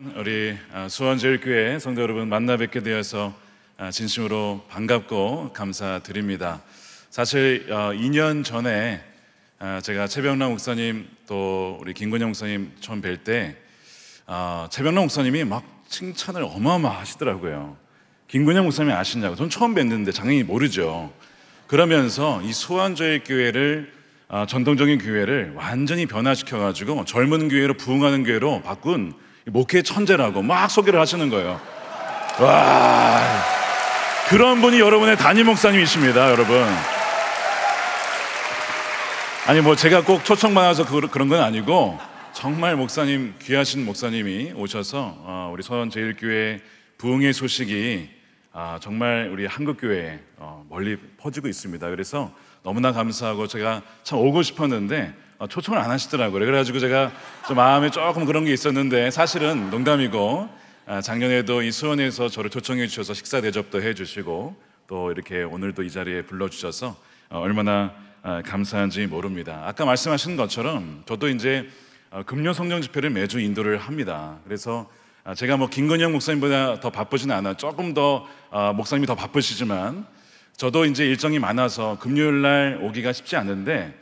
우리 수원제일교회 성도 여러분 만나 뵙게 되어서 진심으로 반갑고 감사드립니다. 사실 2년 전에 제가 최병남 목사님 또 우리 김근영 목사님 처음 뵐 때 최병남 목사님이 막 칭찬을 어마어마하시더라고요. 김근영 목사님이 아시냐고. 전 처음 뵀는데 당연히 모르죠. 그러면서 이 수원제일교회를 전통적인 교회를 완전히 변화시켜가지고 젊은 교회로 부흥하는 교회로 바꾼 목회 천재라고 막 소개를 하시는 거예요. 와, 그런 분이 여러분의 담임 목사님이십니다, 여러분. 아니 뭐 제가 꼭 초청받아서 그런 건 아니고 정말 목사님, 귀하신 목사님이 오셔서 우리 서원제일교회 부흥의 소식이 정말 우리 한국교회에 멀리 퍼지고 있습니다. 그래서 너무나 감사하고 제가 참 오고 싶었는데 초청을 안 하시더라고요. 그래가지고 제가 좀 마음에 조금 그런 게 있었는데 사실은 농담이고 작년에도 이 수원에서 저를 초청해 주셔서 식사 대접도 해주시고 또 이렇게 오늘도 이 자리에 불러주셔서 얼마나 감사한지 모릅니다. 아까 말씀하신 것처럼 저도 이제 금요 성령 집회를 매주 인도를 합니다. 그래서 제가 뭐 김건영 목사님보다 더 바쁘지는 않아요. 조금 더 목사님이 더 바쁘시지만 저도 이제 일정이 많아서 금요일 날 오기가 쉽지 않은데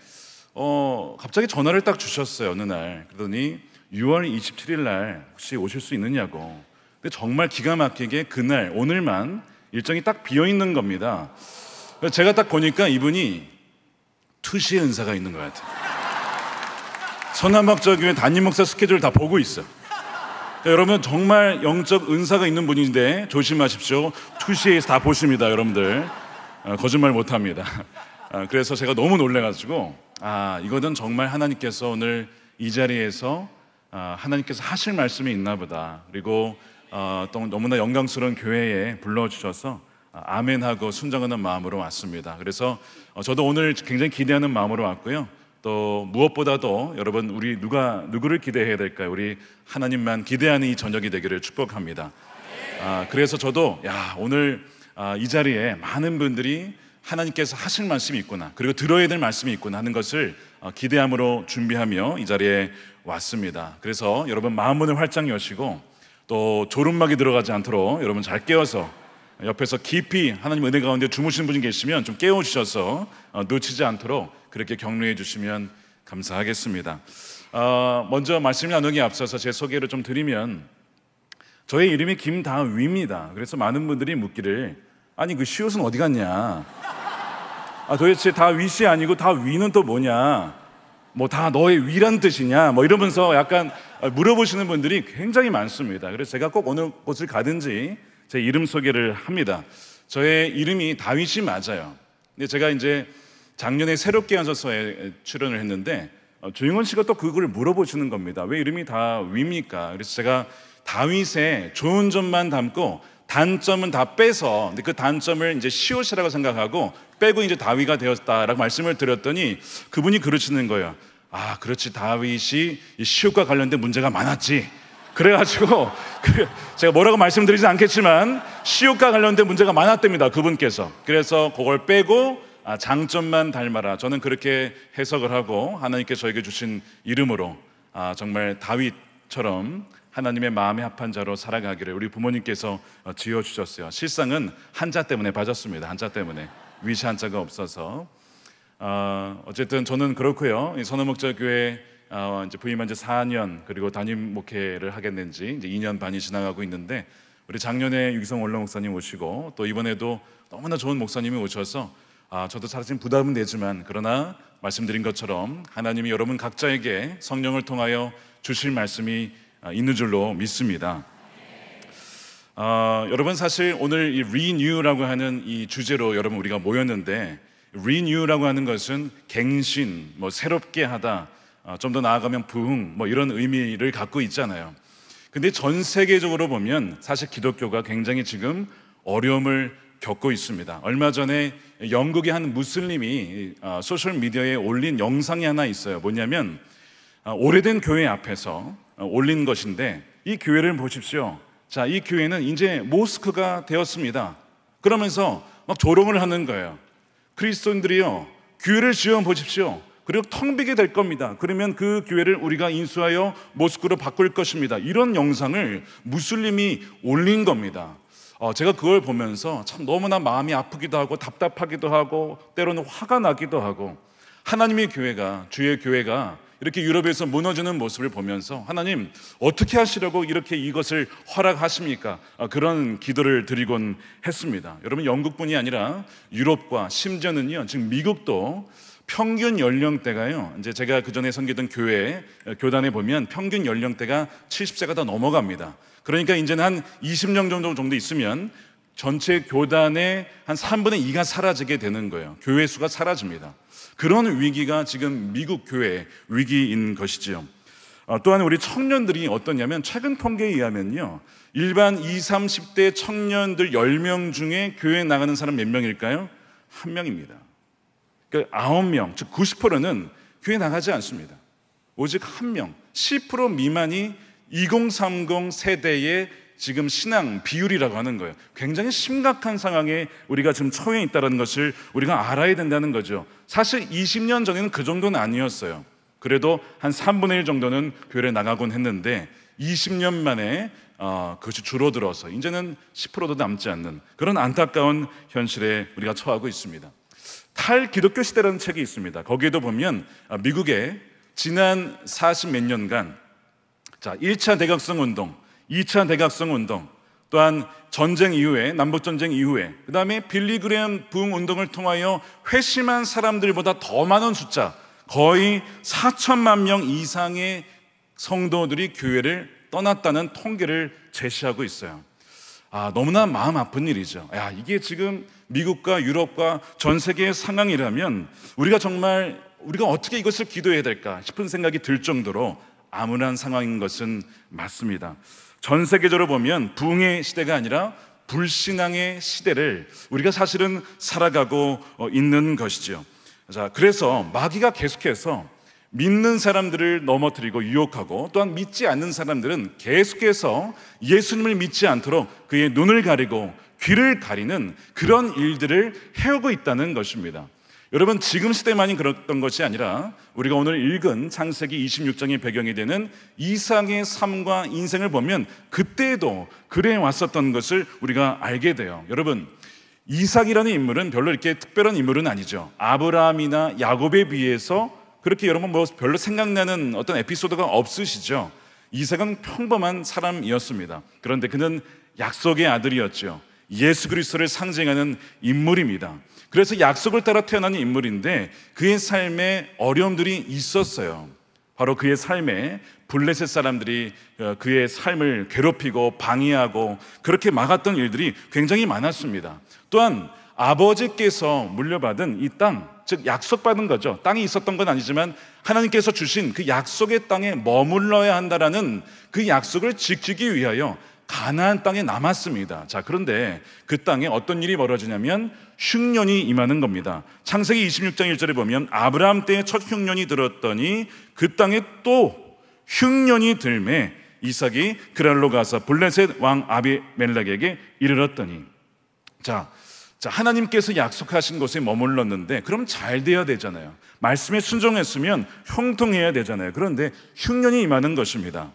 갑자기 전화를 딱 주셨어요. 어느 날 그러더니 6월 27일 날 혹시 오실 수 있느냐고. 근데 정말 기가 막히게 그날 오늘만 일정이 딱 비어 있는 겁니다. 그래서 제가 딱 보니까 이분이 투시의 은사가 있는 것 같아요. 선한박자교회 담임 목사 스케줄 다 보고 있어. 여러분 정말 영적 은사가 있는 분인데 조심하십시오. 투시에서 다 보십니다, 여러분들. 거짓말 못합니다. 그래서 제가 너무 놀래가지고 이거는 정말 하나님께서 오늘 이 자리에서 하나님께서 하실 말씀이 있나 보다. 그리고 또 너무나 영광스러운 교회에 불러주셔서 아멘하고 순종하는 마음으로 왔습니다. 그래서 저도 오늘 굉장히 기대하는 마음으로 왔고요. 또 무엇보다도 여러분 우리 누구를 기대해야 될까요? 우리 하나님만 기대하는 이 저녁이 되기를 축복합니다. 그래서 저도 오늘 이 자리에 많은 분들이 하나님께서 하실 말씀이 있구나, 그리고 들어야 될 말씀이 있구나 하는 것을 기대함으로 준비하며 이 자리에 왔습니다. 그래서 여러분 마음 문을 활짝 여시고 또 졸음막이 들어가지 않도록 여러분 잘 깨워서 옆에서 깊이 하나님 은혜 가운데 주무시는 분이 계시면 좀 깨워주셔서 놓치지 않도록 그렇게 격려해 주시면 감사하겠습니다. 먼저 말씀 나누기 앞서서 제 소개를 좀 드리면 저의 이름이 김다위입니다. 그래서 많은 분들이 묻기를 아니 그 시옷은 어디 갔냐, 도대체 다윗이 아니고 다위는 또 뭐냐, 뭐 다 너의 위란 뜻이냐, 뭐 이러면서 약간 물어보시는 분들이 굉장히 많습니다. 그래서 제가 꼭 어느 곳을 가든지 제 이름 소개를 합니다. 저의 이름이 다윗이 맞아요. 근데 제가 이제 작년에 새롭게 하셔서에 출연을 했는데 조용원 씨가 또 그걸 물어보시는 겁니다. 왜 이름이 다위입니까? 그래서 제가 다윗의 좋은 점만 담고 단점은 다 빼서, 근데 그 단점을 이제 시옷이라고 생각하고 빼고 이제 다윗가 되었다라고 말씀을 드렸더니 그분이 그러시는 거예요. 그렇지, 다윗이 이 시옷과 관련된 문제가 많았지. 그래가지고 제가 뭐라고 말씀드리지 않겠지만 시옷과 관련된 문제가 많았답니다, 그분께서. 그래서 그걸 빼고 장점만 닮아라, 저는 그렇게 해석을 하고 하나님께 저에게 주신 이름으로 정말 다윗처럼 하나님의 마음에 합한 자로 살아가기를 우리 부모님께서 지어주셨어요. 실상은 한자 때문에 빠졌습니다. 한자 때문에, 위시 한자가 없어서. 어쨌든 저는 그렇고요. 이 선호목자교회 이제 부임한 지 4년, 그리고 담임 목회를 하게 된 지 이제 2년 반이 지나가고 있는데, 우리 작년에 유기성 원로 목사님 오시고 또 이번에도 너무나 좋은 목사님이 오셔서 저도 사실 부담은 되지만 그러나 말씀드린 것처럼 하나님이 여러분 각자에게 성령을 통하여 주실 말씀이 있는 줄로 믿습니다. 여러분 사실 오늘 이 Renew라고 하는 이 주제로 여러분 우리가 모였는데, Renew라고 하는 것은 갱신, 뭐 새롭게 하다, 좀 더 나아가면 부흥, 뭐 이런 의미를 갖고 있잖아요. 근데 전 세계적으로 보면 사실 기독교가 굉장히 지금 어려움을 겪고 있습니다. 얼마 전에 영국의 한 무슬림이 소셜 미디어에 올린 영상이 하나 있어요. 뭐냐면 오래된 교회 앞에서 올린 것인데, 이 교회를 보십시오. 자, 이 교회는 이제 모스크가 되었습니다. 그러면서 막 조롱을 하는 거예요. 그리스도인들이요, 교회를 지어 보십시오. 그리고 텅 비게 될 겁니다. 그러면 그 교회를 우리가 인수하여 모스크로 바꿀 것입니다. 이런 영상을 무슬림이 올린 겁니다. 제가 그걸 보면서 참 너무나 마음이 아프기도 하고 답답하기도 하고 때로는 화가 나기도 하고, 하나님의 교회가, 주의 교회가 이렇게 유럽에서 무너지는 모습을 보면서 하나님 어떻게 하시려고 이렇게 이것을 허락하십니까? 그런 기도를 드리곤 했습니다. 여러분, 영국뿐이 아니라 유럽과 심지어는요, 지금 미국도 평균 연령대가요, 이제 제가 그 전에 섬기던 교회 교단에 보면 평균 연령대가 70세가 다 넘어갑니다. 그러니까 이제는 한 20년 정도 있으면 전체 교단의 한 3분의 2가 사라지게 되는 거예요. 교회 수가 사라집니다. 그런 위기가 지금 미국 교회 위기인 것이지요. 또한 우리 청년들이 어떠냐면, 최근 통계에 의하면요, 일반 20, 30대 청년들 10명 중에 교회 나가는 사람 몇 명일까요? 1명입니다. 그러니까 9명, 즉 90%는 교회 나가지 않습니다. 오직 1명, 10% 미만이 2030 세대의 지금 신앙 비율이라고 하는 거예요. 굉장히 심각한 상황에 우리가 지금 처해 있다는 것을 우리가 알아야 된다는 거죠. 사실 20년 전에는 그 정도는 아니었어요. 그래도 한 3분의 1 정도는 교회를 나가곤 했는데 20년 만에 그것이 줄어들어서 이제는 10%도 남지 않는 그런 안타까운 현실에 우리가 처하고 있습니다. 탈기독교 시대라는 책이 있습니다. 거기에도 보면 미국의 지난 40 몇 년간 1차 대각성 운동, 2차 대각성 운동, 또한 전쟁 이후에, 남북전쟁 이후에, 그 다음에 빌리 그레엄 부흥 운동을 통하여 회심한 사람들보다 더 많은 숫자, 거의 4천만 명 이상의 성도들이 교회를 떠났다는 통계를 제시하고 있어요. 너무나 마음 아픈 일이죠. 이게 지금 미국과 유럽과 전 세계의 상황이라면 우리가 어떻게 이것을 기도해야 될까 싶은 생각이 들 정도로 암울한 상황인 것은 맞습니다. 전 세계적으로 보면 부흥의 시대가 아니라 불신앙의 시대를 우리가 사실은 살아가고 있는 것이죠. 그래서 마귀가 계속해서 믿는 사람들을 넘어뜨리고 유혹하고, 또한 믿지 않는 사람들은 계속해서 예수님을 믿지 않도록 그의 눈을 가리고 귀를 가리는 그런 일들을 해오고 있다는 것입니다. 여러분, 지금 시대만이 그랬던 것이 아니라 우리가 오늘 읽은 창세기 26장의 배경이 되는 이삭의 삶과 인생을 보면 그때에도 그래 왔었던 것을 우리가 알게 돼요. 여러분, 이삭이라는 인물은 별로 이렇게 특별한 인물은 아니죠. 아브라함이나 야곱에 비해서 그렇게 여러분 별로 생각나는 어떤 에피소드가 없으시죠. 이삭은 평범한 사람이었습니다. 그런데 그는 약속의 아들이었죠. 예수 그리스도를 상징하는 인물입니다. 그래서 약속을 따라 태어난 인물인데 그의 삶에 어려움들이 있었어요. 바로 그의 삶에 블레셋 사람들이 그의 삶을 괴롭히고 방해하고 그렇게 막았던 일들이 굉장히 많았습니다. 또한 아버지께서 물려받은 이 땅, 즉 약속받은 거죠. 땅이 있었던 건 아니지만 하나님께서 주신 그 약속의 땅에 머물러야 한다라는 그 약속을 지키기 위하여 가나안 땅에 남았습니다. 그런데 그 땅에 어떤 일이 벌어지냐면 흉년이 임하는 겁니다. 창세기 26장 1절에 보면 아브라함 때에 첫 흉년이 들었더니 그 땅에 또 흉년이 들매 이삭이 그랄로 가서 블레셋 왕 아비멜렉에게 이르렀더니, 하나님께서 약속하신 곳에 머물렀는데 그럼 잘 돼야 되잖아요. 말씀에 순종했으면 형통해야 되잖아요. 그런데 흉년이 임하는 것입니다.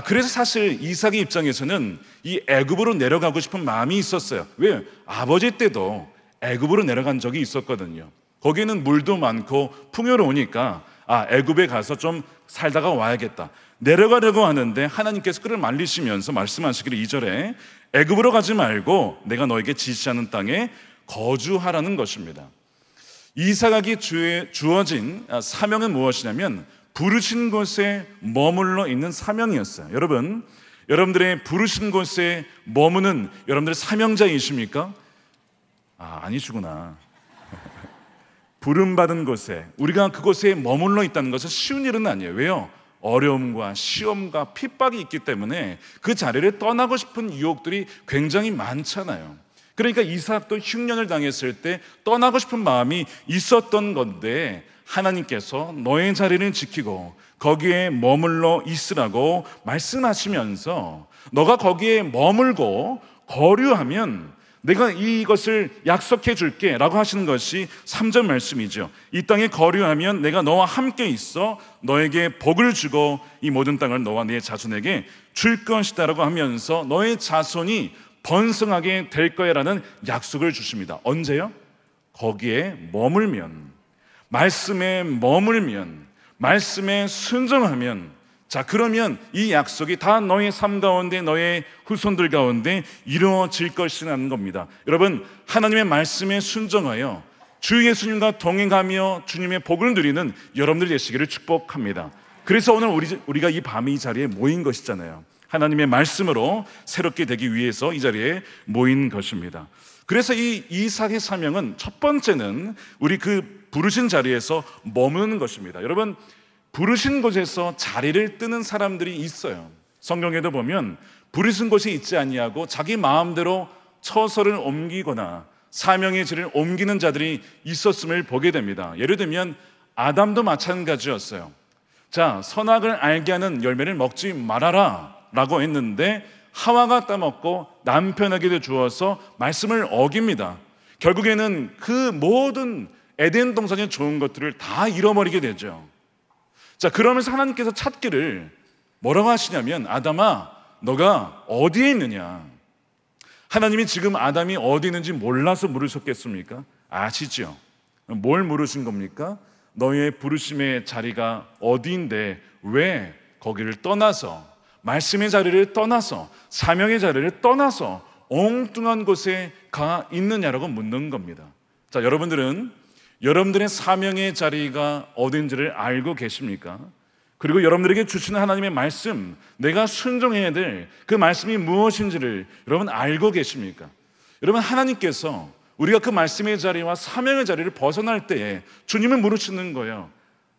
그래서 사실 이삭의 입장에서는 이 애굽으로 내려가고 싶은 마음이 있었어요. 왜? 아버지 때도 애굽으로 내려간 적이 있었거든요. 거기는 물도 많고 풍요로우니까 애굽에 가서 좀 살다가 와야겠다. 내려가려고 하는데 하나님께서 그를 말리시면서 말씀하시기를 2절에 애굽으로 가지 말고 내가 너에게 지시하는 땅에 거주하라는 것입니다. 이삭에게 주어진 사명은 무엇이냐면 부르신 곳에 머물러 있는 사명이었어요. 여러분들의 부르신 곳에 머무는 여러분들 사명자이십니까? 아니시구나. 부름받은 곳에, 우리가 그곳에 머물러 있다는 것은 쉬운 일은 아니에요. 왜요? 어려움과 시험과 핍박이 있기 때문에 그 자리를 떠나고 싶은 유혹들이 굉장히 많잖아요. 그러니까 이삭도 흉년을 당했을 때 떠나고 싶은 마음이 있었던 건데 하나님께서 너의 자리를 지키고 거기에 머물러 있으라고 말씀하시면서 너가 거기에 머물고 거류하면 내가 이것을 약속해 줄게 라고 하시는 것이 3절 말씀이죠. 이 땅에 거류하면 내가 너와 함께 있어 너에게 복을 주고 이 모든 땅을 너와 네 자손에게 줄 것이다 라고 하면서 너의 자손이 번성하게 될 거야 라는 약속을 주십니다. 언제요? 거기에 머물면, 말씀에 머물면, 말씀에 순종하면, 자, 그러면 이 약속이 다 너의 삶 가운데, 너의 후손들 가운데 이루어질 것이라는 겁니다. 여러분, 하나님의 말씀에 순종하여 주 예수님과 동행하며 주님의 복을 누리는 여러분들 되시기를 축복합니다. 그래서 오늘 우리가 이 밤에 이 자리에 모인 것이잖아요. 하나님의 말씀으로 새롭게 되기 위해서 이 자리에 모인 것입니다. 그래서 이 이삭의 사명은 첫 번째는 우리 그 부르신 자리에서 머무는 것입니다. 여러분, 부르신 곳에서 자리를 뜨는 사람들이 있어요. 성경에도 보면 부르신 곳이 있지 아니하고 자기 마음대로 처소를 옮기거나 사명의 질을 옮기는 자들이 있었음을 보게 됩니다. 예를 들면 아담도 마찬가지였어요. 자, 선악을 알게 하는 열매를 먹지 말아라 라고 했는데 하와가 따먹고 남편에게도 주어서 말씀을 어깁니다. 결국에는 그 모든 에덴 동산의 좋은 것들을 다 잃어버리게 되죠. 자, 그러면서 하나님께서 찾기를 뭐라고 하시냐면, 아담아, 너가 어디에 있느냐? 하나님이 지금 아담이 어디 있는지 몰라서 물으셨겠습니까? 아시죠? 뭘 물으신 겁니까? 너의 부르심의 자리가 어디인데 왜 거기를 떠나서, 말씀의 자리를 떠나서, 사명의 자리를 떠나서 엉뚱한 곳에 가 있느냐라고 묻는 겁니다. 자, 여러분들의 사명의 자리가 어딘지를 알고 계십니까? 그리고 여러분들에게 주시는 하나님의 말씀, 내가 순종해야 될 그 말씀이 무엇인지를 여러분 알고 계십니까? 여러분, 하나님께서 우리가 그 말씀의 자리와 사명의 자리를 벗어날 때에 주님을 물으시는 거예요.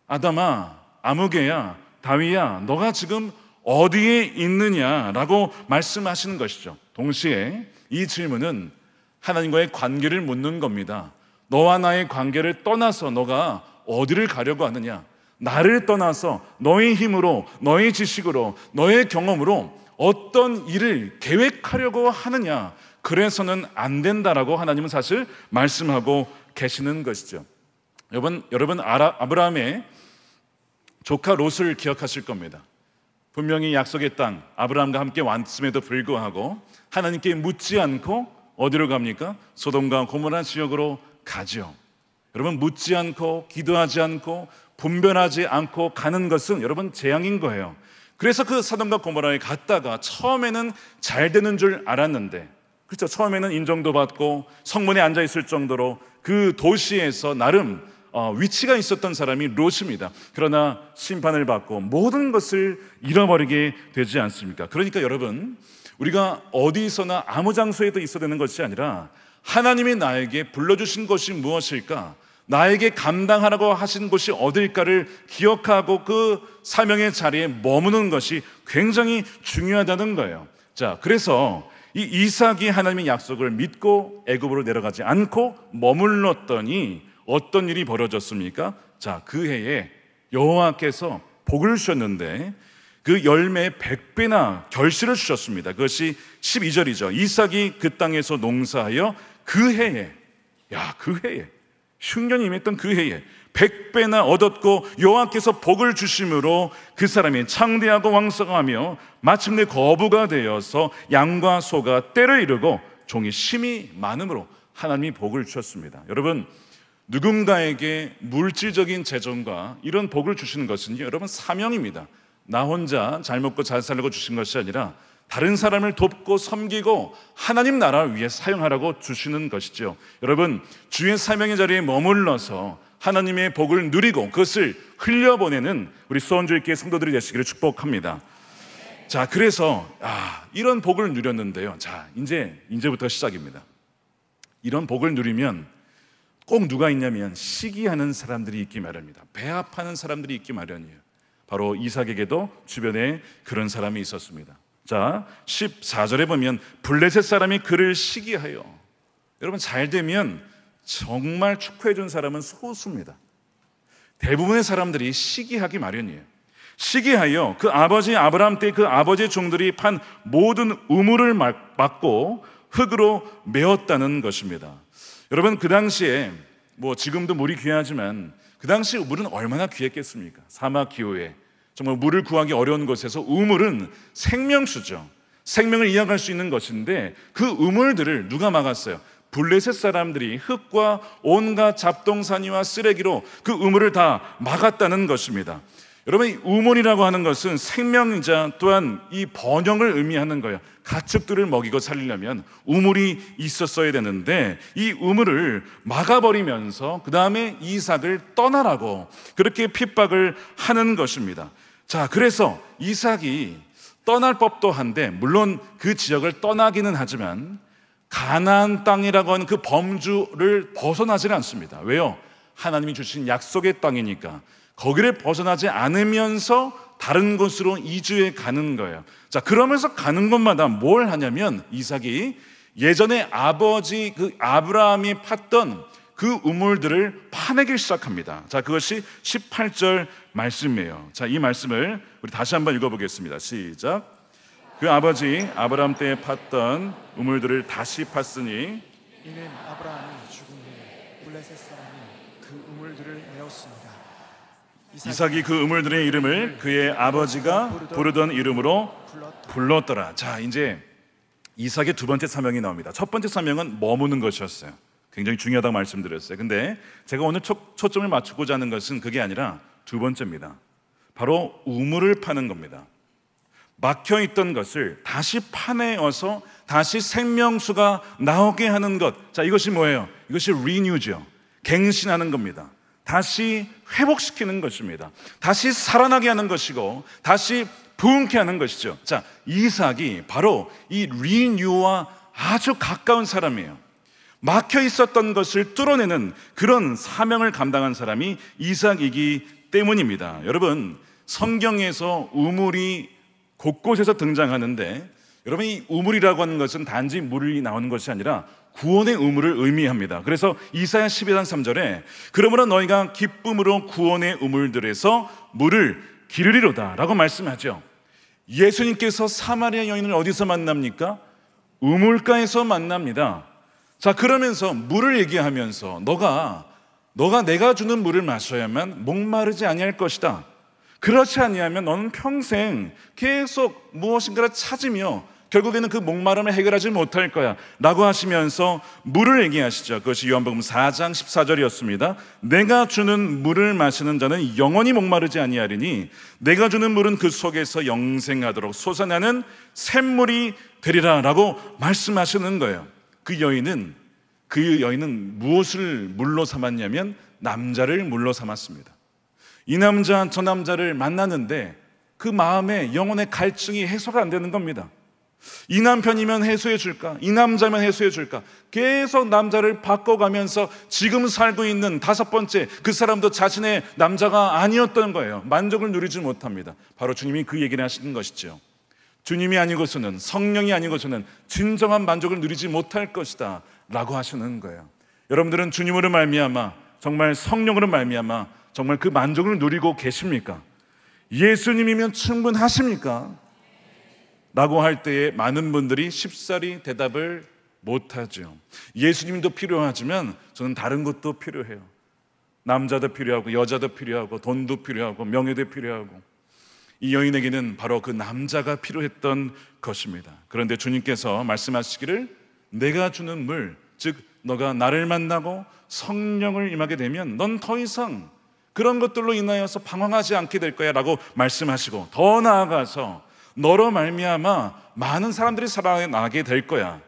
아담아, 아무개야, 다윗야, 너가 지금 어디에 있느냐라고 말씀하시는 것이죠. 동시에 이 질문은 하나님과의 관계를 묻는 겁니다. 너와 나의 관계를 떠나서 너가 어디를 가려고 하느냐? 나를 떠나서 너의 힘으로, 너의 지식으로, 너의 경험으로 어떤 일을 계획하려고 하느냐? 그래서는 안 된다라고 하나님은 사실 말씀하고 계시는 것이죠. 여러분 아브라함의 조카 롯을 기억하실 겁니다. 분명히 약속의 땅 아브라함과 함께 왔음에도 불구하고 하나님께 묻지 않고 어디로 갑니까? 소돔과 고모라 지역으로 가죠. 여러분, 묻지 않고 기도하지 않고 분별하지 않고 가는 것은 여러분 재앙인 거예요. 그래서 그 소돔과 고모라에 갔다가 처음에는 잘 되는 줄 알았는데, 그렇죠, 처음에는 인정도 받고 성문에 앉아 있을 정도로 그 도시에서 나름 위치가 있었던 사람이 롯입니다. 그러나 심판을 받고 모든 것을 잃어버리게 되지 않습니까? 그러니까 여러분, 우리가 어디서나 아무 장소에도 있어야 되는 것이 아니라 하나님이 나에게 불러주신 것이 무엇일까? 나에게 감당하라고 하신 것이 어딜까를 기억하고 그 사명의 자리에 머무는 것이 굉장히 중요하다는 거예요. 자, 그래서 이 이삭이 하나님의 약속을 믿고 애굽으로 내려가지 않고 머물렀더니 어떤 일이 벌어졌습니까? 자, 그 해에 여호와께서 복을 주셨는데 그 열매의 100배나 결실을 주셨습니다. 그것이 12절이죠. 이삭이 그 땅에서 농사하여 그 해에 흉년이 임했던 그 해에 100배나 얻었고 여호와께서 복을 주심으로 그 사람이 창대하고 왕성하며 마침내 거부가 되어서 양과 소가 때를 이루고 종이 심히 많음으로 하나님이 복을 주셨습니다. 여러분, 누군가에게 물질적인 재정과 이런 복을 주시는 것은요, 여러분, 사명입니다. 나 혼자 잘 먹고 잘 살려고 주신 것이 아니라 다른 사람을 돕고 섬기고 하나님 나라를 위해 사용하라고 주시는 것이죠. 여러분, 주의 사명의 자리에 머물러서 하나님의 복을 누리고 그것을 흘려보내는 우리 수원주의교회 성도들이 되시기를 축복합니다. 자, 그래서 이런 복을 누렸는데요. 자, 이제부터 시작입니다. 이런 복을 누리면 꼭 누가 있냐면 시기하는 사람들이 있기 마련입니다. 배합하는 사람들이 있기 마련이에요. 바로 이삭에게도 주변에 그런 사람이 있었습니다. 자, 14절에 보면 블레셋 사람이 그를 시기하여, 여러분, 잘 되면 정말 축하해 준 사람은 소수입니다. 대부분의 사람들이 시기하기 마련이에요. 시기하여 그 아버지 아브라함 때 그 아버지의 종들이 판 모든 우물을 막고 흙으로 메었다는 것입니다. 여러분, 그 당시에 지금도 물이 귀하지만 그 당시 우물은 얼마나 귀했겠습니까? 사막 기후에 정말 물을 구하기 어려운 곳에서 우물은 생명수죠. 생명을 이어갈 수 있는 것인데 그 우물들을 누가 막았어요? 블레셋 사람들이 흙과 온갖 잡동사니와 쓰레기로 그 우물을 다 막았다는 것입니다. 여러분, 이 우물이라고 하는 것은 생명이자 또한 이 번영을 의미하는 거예요. 가축들을 먹이고 살리려면 우물이 있었어야 되는데 이 우물을 막아버리면서 그 다음에 이삭을 떠나라고 그렇게 핍박을 하는 것입니다. 자, 그래서 이삭이 떠날 법도 한데 물론 그 지역을 떠나기는 하지만 가나안 땅이라고 하는 그 범주를 벗어나지는 않습니다. 왜요? 하나님이 주신 약속의 땅이니까 거기를 벗어나지 않으면서 다른 곳으로 이주해 가는 거예요. 자, 그러면서 가는 곳마다 뭘 하냐면 이삭이 예전에 아버지 그 아브라함이 팠던 그 우물들을 파내기 시작합니다. 자, 그것이 18절 말씀이에요. 자, 이 말씀을 우리 다시 한번 읽어보겠습니다. 시작. 그 아버지 아브라함 때에 팠던 우물들을 다시 팠으니 이는 아브라함이 죽은 후에 블레셋 사람이 그 우물들을 메었습니다. 이삭이 그 우물들의 이름을 그의 아버지가 부르던 이름으로 불렀더라. 자, 이제 이삭의 두 번째 사명이 나옵니다. 첫 번째 사명은 머무는 것이었어요. 굉장히 중요하다고 말씀드렸어요. 근데 제가 오늘 초점을 맞추고자 하는 것은 그게 아니라 두 번째입니다. 바로 우물을 파는 겁니다. 막혀있던 것을 다시 파내어서 다시 생명수가 나오게 하는 것. 자, 이것이 뭐예요? 이것이 리뉴죠. 갱신하는 겁니다. 다시 회복시키는 것입니다. 다시 살아나게 하는 것이고 다시 부흥케 하는 것이죠. 자, 이삭이 바로 이 리뉴와 아주 가까운 사람이에요. 막혀 있었던 것을 뚫어내는 그런 사명을 감당한 사람이 이삭이기 때문입니다. 여러분, 성경에서 우물이 곳곳에서 등장하는데 여러분, 이 우물이라고 하는 것은 단지 물이 나오는 것이 아니라 구원의 우물을 의미합니다. 그래서 이사야 12장 3절에 그러므로 너희가 기쁨으로 구원의 우물들에서 물을 기르리로다 라고 말씀하죠. 예수님께서 사마리아 여인을 어디서 만납니까? 우물가에서 만납니다. 자, 그러면서 물을 얘기하면서 너가 내가 주는 물을 마셔야만 목마르지 아니할 것이다. 그렇지 아니하면 너는 평생 계속 무엇인가를 찾으며 결국에는 그 목마름을 해결하지 못할 거야 라고 하시면서 물을 얘기하시죠. 그것이 요한복음 4장 14절이었습니다. 내가 주는 물을 마시는 자는 영원히 목마르지 아니하리니 내가 주는 물은 그 속에서 영생하도록 솟아나는 샘물이 되리라 라고 말씀하시는 거예요. 그 여인은 무엇을 물로 삼았냐면 남자를 물로 삼았습니다. 이 남자 저 남자를 만나는데 그 마음에 영혼의 갈증이 해소가 안 되는 겁니다. 이 남편이면 해소해 줄까? 이 남자면 해소해 줄까? 계속 남자를 바꿔가면서 지금 살고 있는 다섯 번째 그 사람도 자신의 남자가 아니었던 거예요. 만족을 누리지 못합니다. 바로 주님이 그 얘기를 하시는 것이죠. 주님이 아니고서는, 성령이 아니고서는 진정한 만족을 누리지 못할 것이다 라고 하시는 거예요. 여러분들은 주님으로 말미암아, 정말 성령으로 말미암아 정말 그 만족을 누리고 계십니까? 예수님이면 충분하십니까? 라고 할 때에 많은 분들이 쉽사리 대답을 못하죠. 예수님도 필요하지만 저는 다른 것도 필요해요. 남자도 필요하고 여자도 필요하고 돈도 필요하고 명예도 필요하고. 이 여인에게는 바로 그 남자가 필요했던 것입니다. 그런데 주님께서 말씀하시기를 내가 주는 물, 즉 너가 나를 만나고 성령을 임하게 되면 넌 더 이상 그런 것들로 인하여서 방황하지 않게 될 거야 라고 말씀하시고, 더 나아가서 너로 말미암아 많은 사람들이 살아나게 될 거야.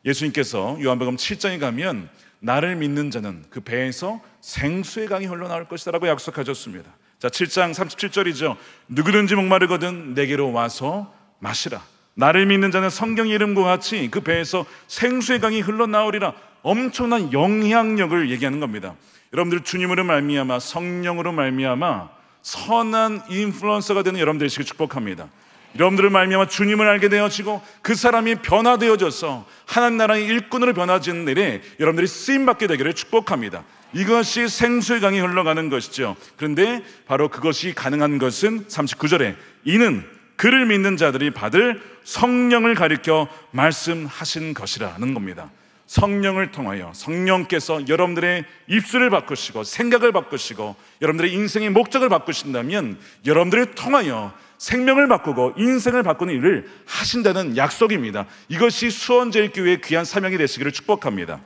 예수님께서 요한복음 7장에 가면 나를 믿는 자는 그 배에서 생수의 강이 흘러나올 것이다 라고 약속하셨습니다. 자, 7장 37절이죠. 누구든지 목마르거든 내게로 와서 마시라. 나를 믿는 자는 성경의 이름과 같이 그 배에서 생수의 강이 흘러나오리라. 엄청난 영향력을 얘기하는 겁니다. 여러분들 주님으로 말미암아, 성령으로 말미암아 선한 인플루언서가 되는 여러분들 되시길 축복합니다. 여러분들을 말미암아 주님을 알게 되어지고 그 사람이 변화되어져서 하나님 나라의 일꾼으로 변화지는 일에 여러분들이 쓰임받게 되기를 축복합니다. 이것이 생수의 강이 흘러가는 것이죠. 그런데 바로 그것이 가능한 것은 39절에 이는 그를 믿는 자들이 받을 성령을 가리켜 말씀하신 것이라는 겁니다. 성령을 통하여 성령께서 여러분들의 입술을 바꾸시고 생각을 바꾸시고 여러분들의 인생의 목적을 바꾸신다면 여러분들을 통하여 생명을 바꾸고 인생을 바꾸는 일을 하신다는 약속입니다. 이것이 수원제일교회의 귀한 사명이 되시기를 축복합니다.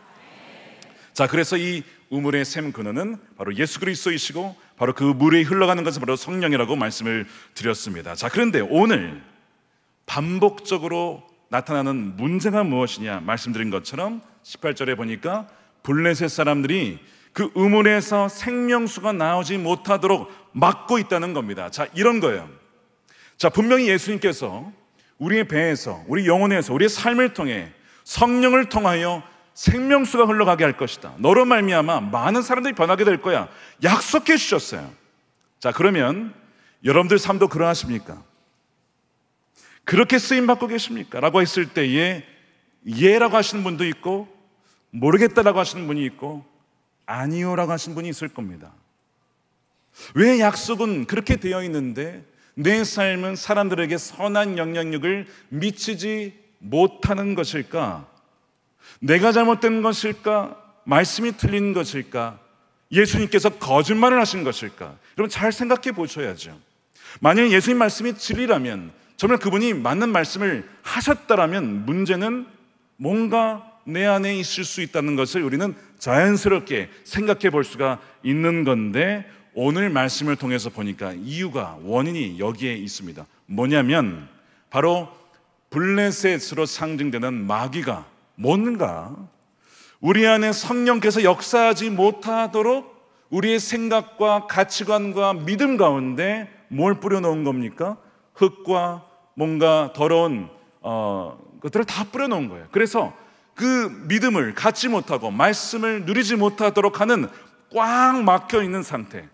자, 그래서 이 우물의 샘 근원은 바로 예수 그리스도이시고 바로 그 물이 흘러가는 것은 바로 성령이라고 말씀을 드렸습니다. 자, 그런데 오늘 반복적으로 나타나는 문제가 무엇이냐 말씀드린 것처럼 18절에 보니까 블레셋 사람들이 그 우물에서 생명수가 나오지 못하도록 막고 있다는 겁니다. 자, 이런 거예요. 자, 분명히 예수님께서 우리의 배에서, 우리 영혼에서, 우리의 삶을 통해 성령을 통하여 생명수가 흘러가게 할 것이다. 너로 말미암아 많은 사람들이 변하게 될 거야. 약속해 주셨어요. 자, 그러면 여러분들 삶도 그러하십니까? 그렇게 쓰임받고 계십니까? 라고 했을 때에 예라고 하시는 분도 있고 모르겠다라고 하시는 분이 있고 아니요라고 하시는 분이 있을 겁니다. 왜 약속은 그렇게 되어 있는데 내 삶은 사람들에게 선한 영향력을 미치지 못하는 것일까? 내가 잘못된 것일까? 말씀이 틀린 것일까? 예수님께서 거짓말을 하신 것일까? 여러분 잘 생각해 보셔야죠. 만약 예수님 말씀이 진리라면, 정말 그분이 맞는 말씀을 하셨다라면 문제는 뭔가 내 안에 있을 수 있다는 것을 우리는 자연스럽게 생각해 볼 수가 있는 건데, 오늘 말씀을 통해서 보니까 이유가, 원인이 여기에 있습니다. 뭐냐면 바로 블레셋으로 상징되는 마귀가 뭔가 우리 안에 성령께서 역사하지 못하도록 우리의 생각과 가치관과 믿음 가운데 뭘 뿌려놓은 겁니까? 흙과 뭔가 더러운 것들을 다 뿌려놓은 거예요. 그래서 그 믿음을 갖지 못하고 말씀을 누리지 못하도록 하는 꽉 막혀 있는 상태,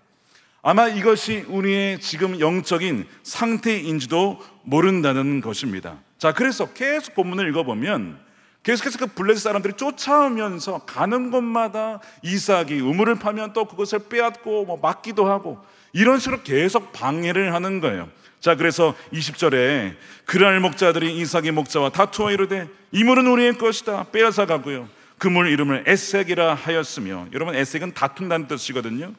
아마 이것이 우리의 지금 영적인 상태인지도 모른다는 것입니다. 자, 그래서 계속 본문을 읽어보면 계속해서 그 블레셋 사람들이 쫓아오면서 가는 곳마다 이삭이 우물을 파면 또 그것을 빼앗고 막기도 하고 이런 식으로 계속 방해를 하는 거예요. 자, 그래서 20절에 그랄 목자들이 이삭의 목자와 다투어 이르되 이 물은 우리의 것이다 빼앗아 가고요 그 물 이름을 에색이라 하였으며, 여러분 에색은 다툰다는 뜻이거든요.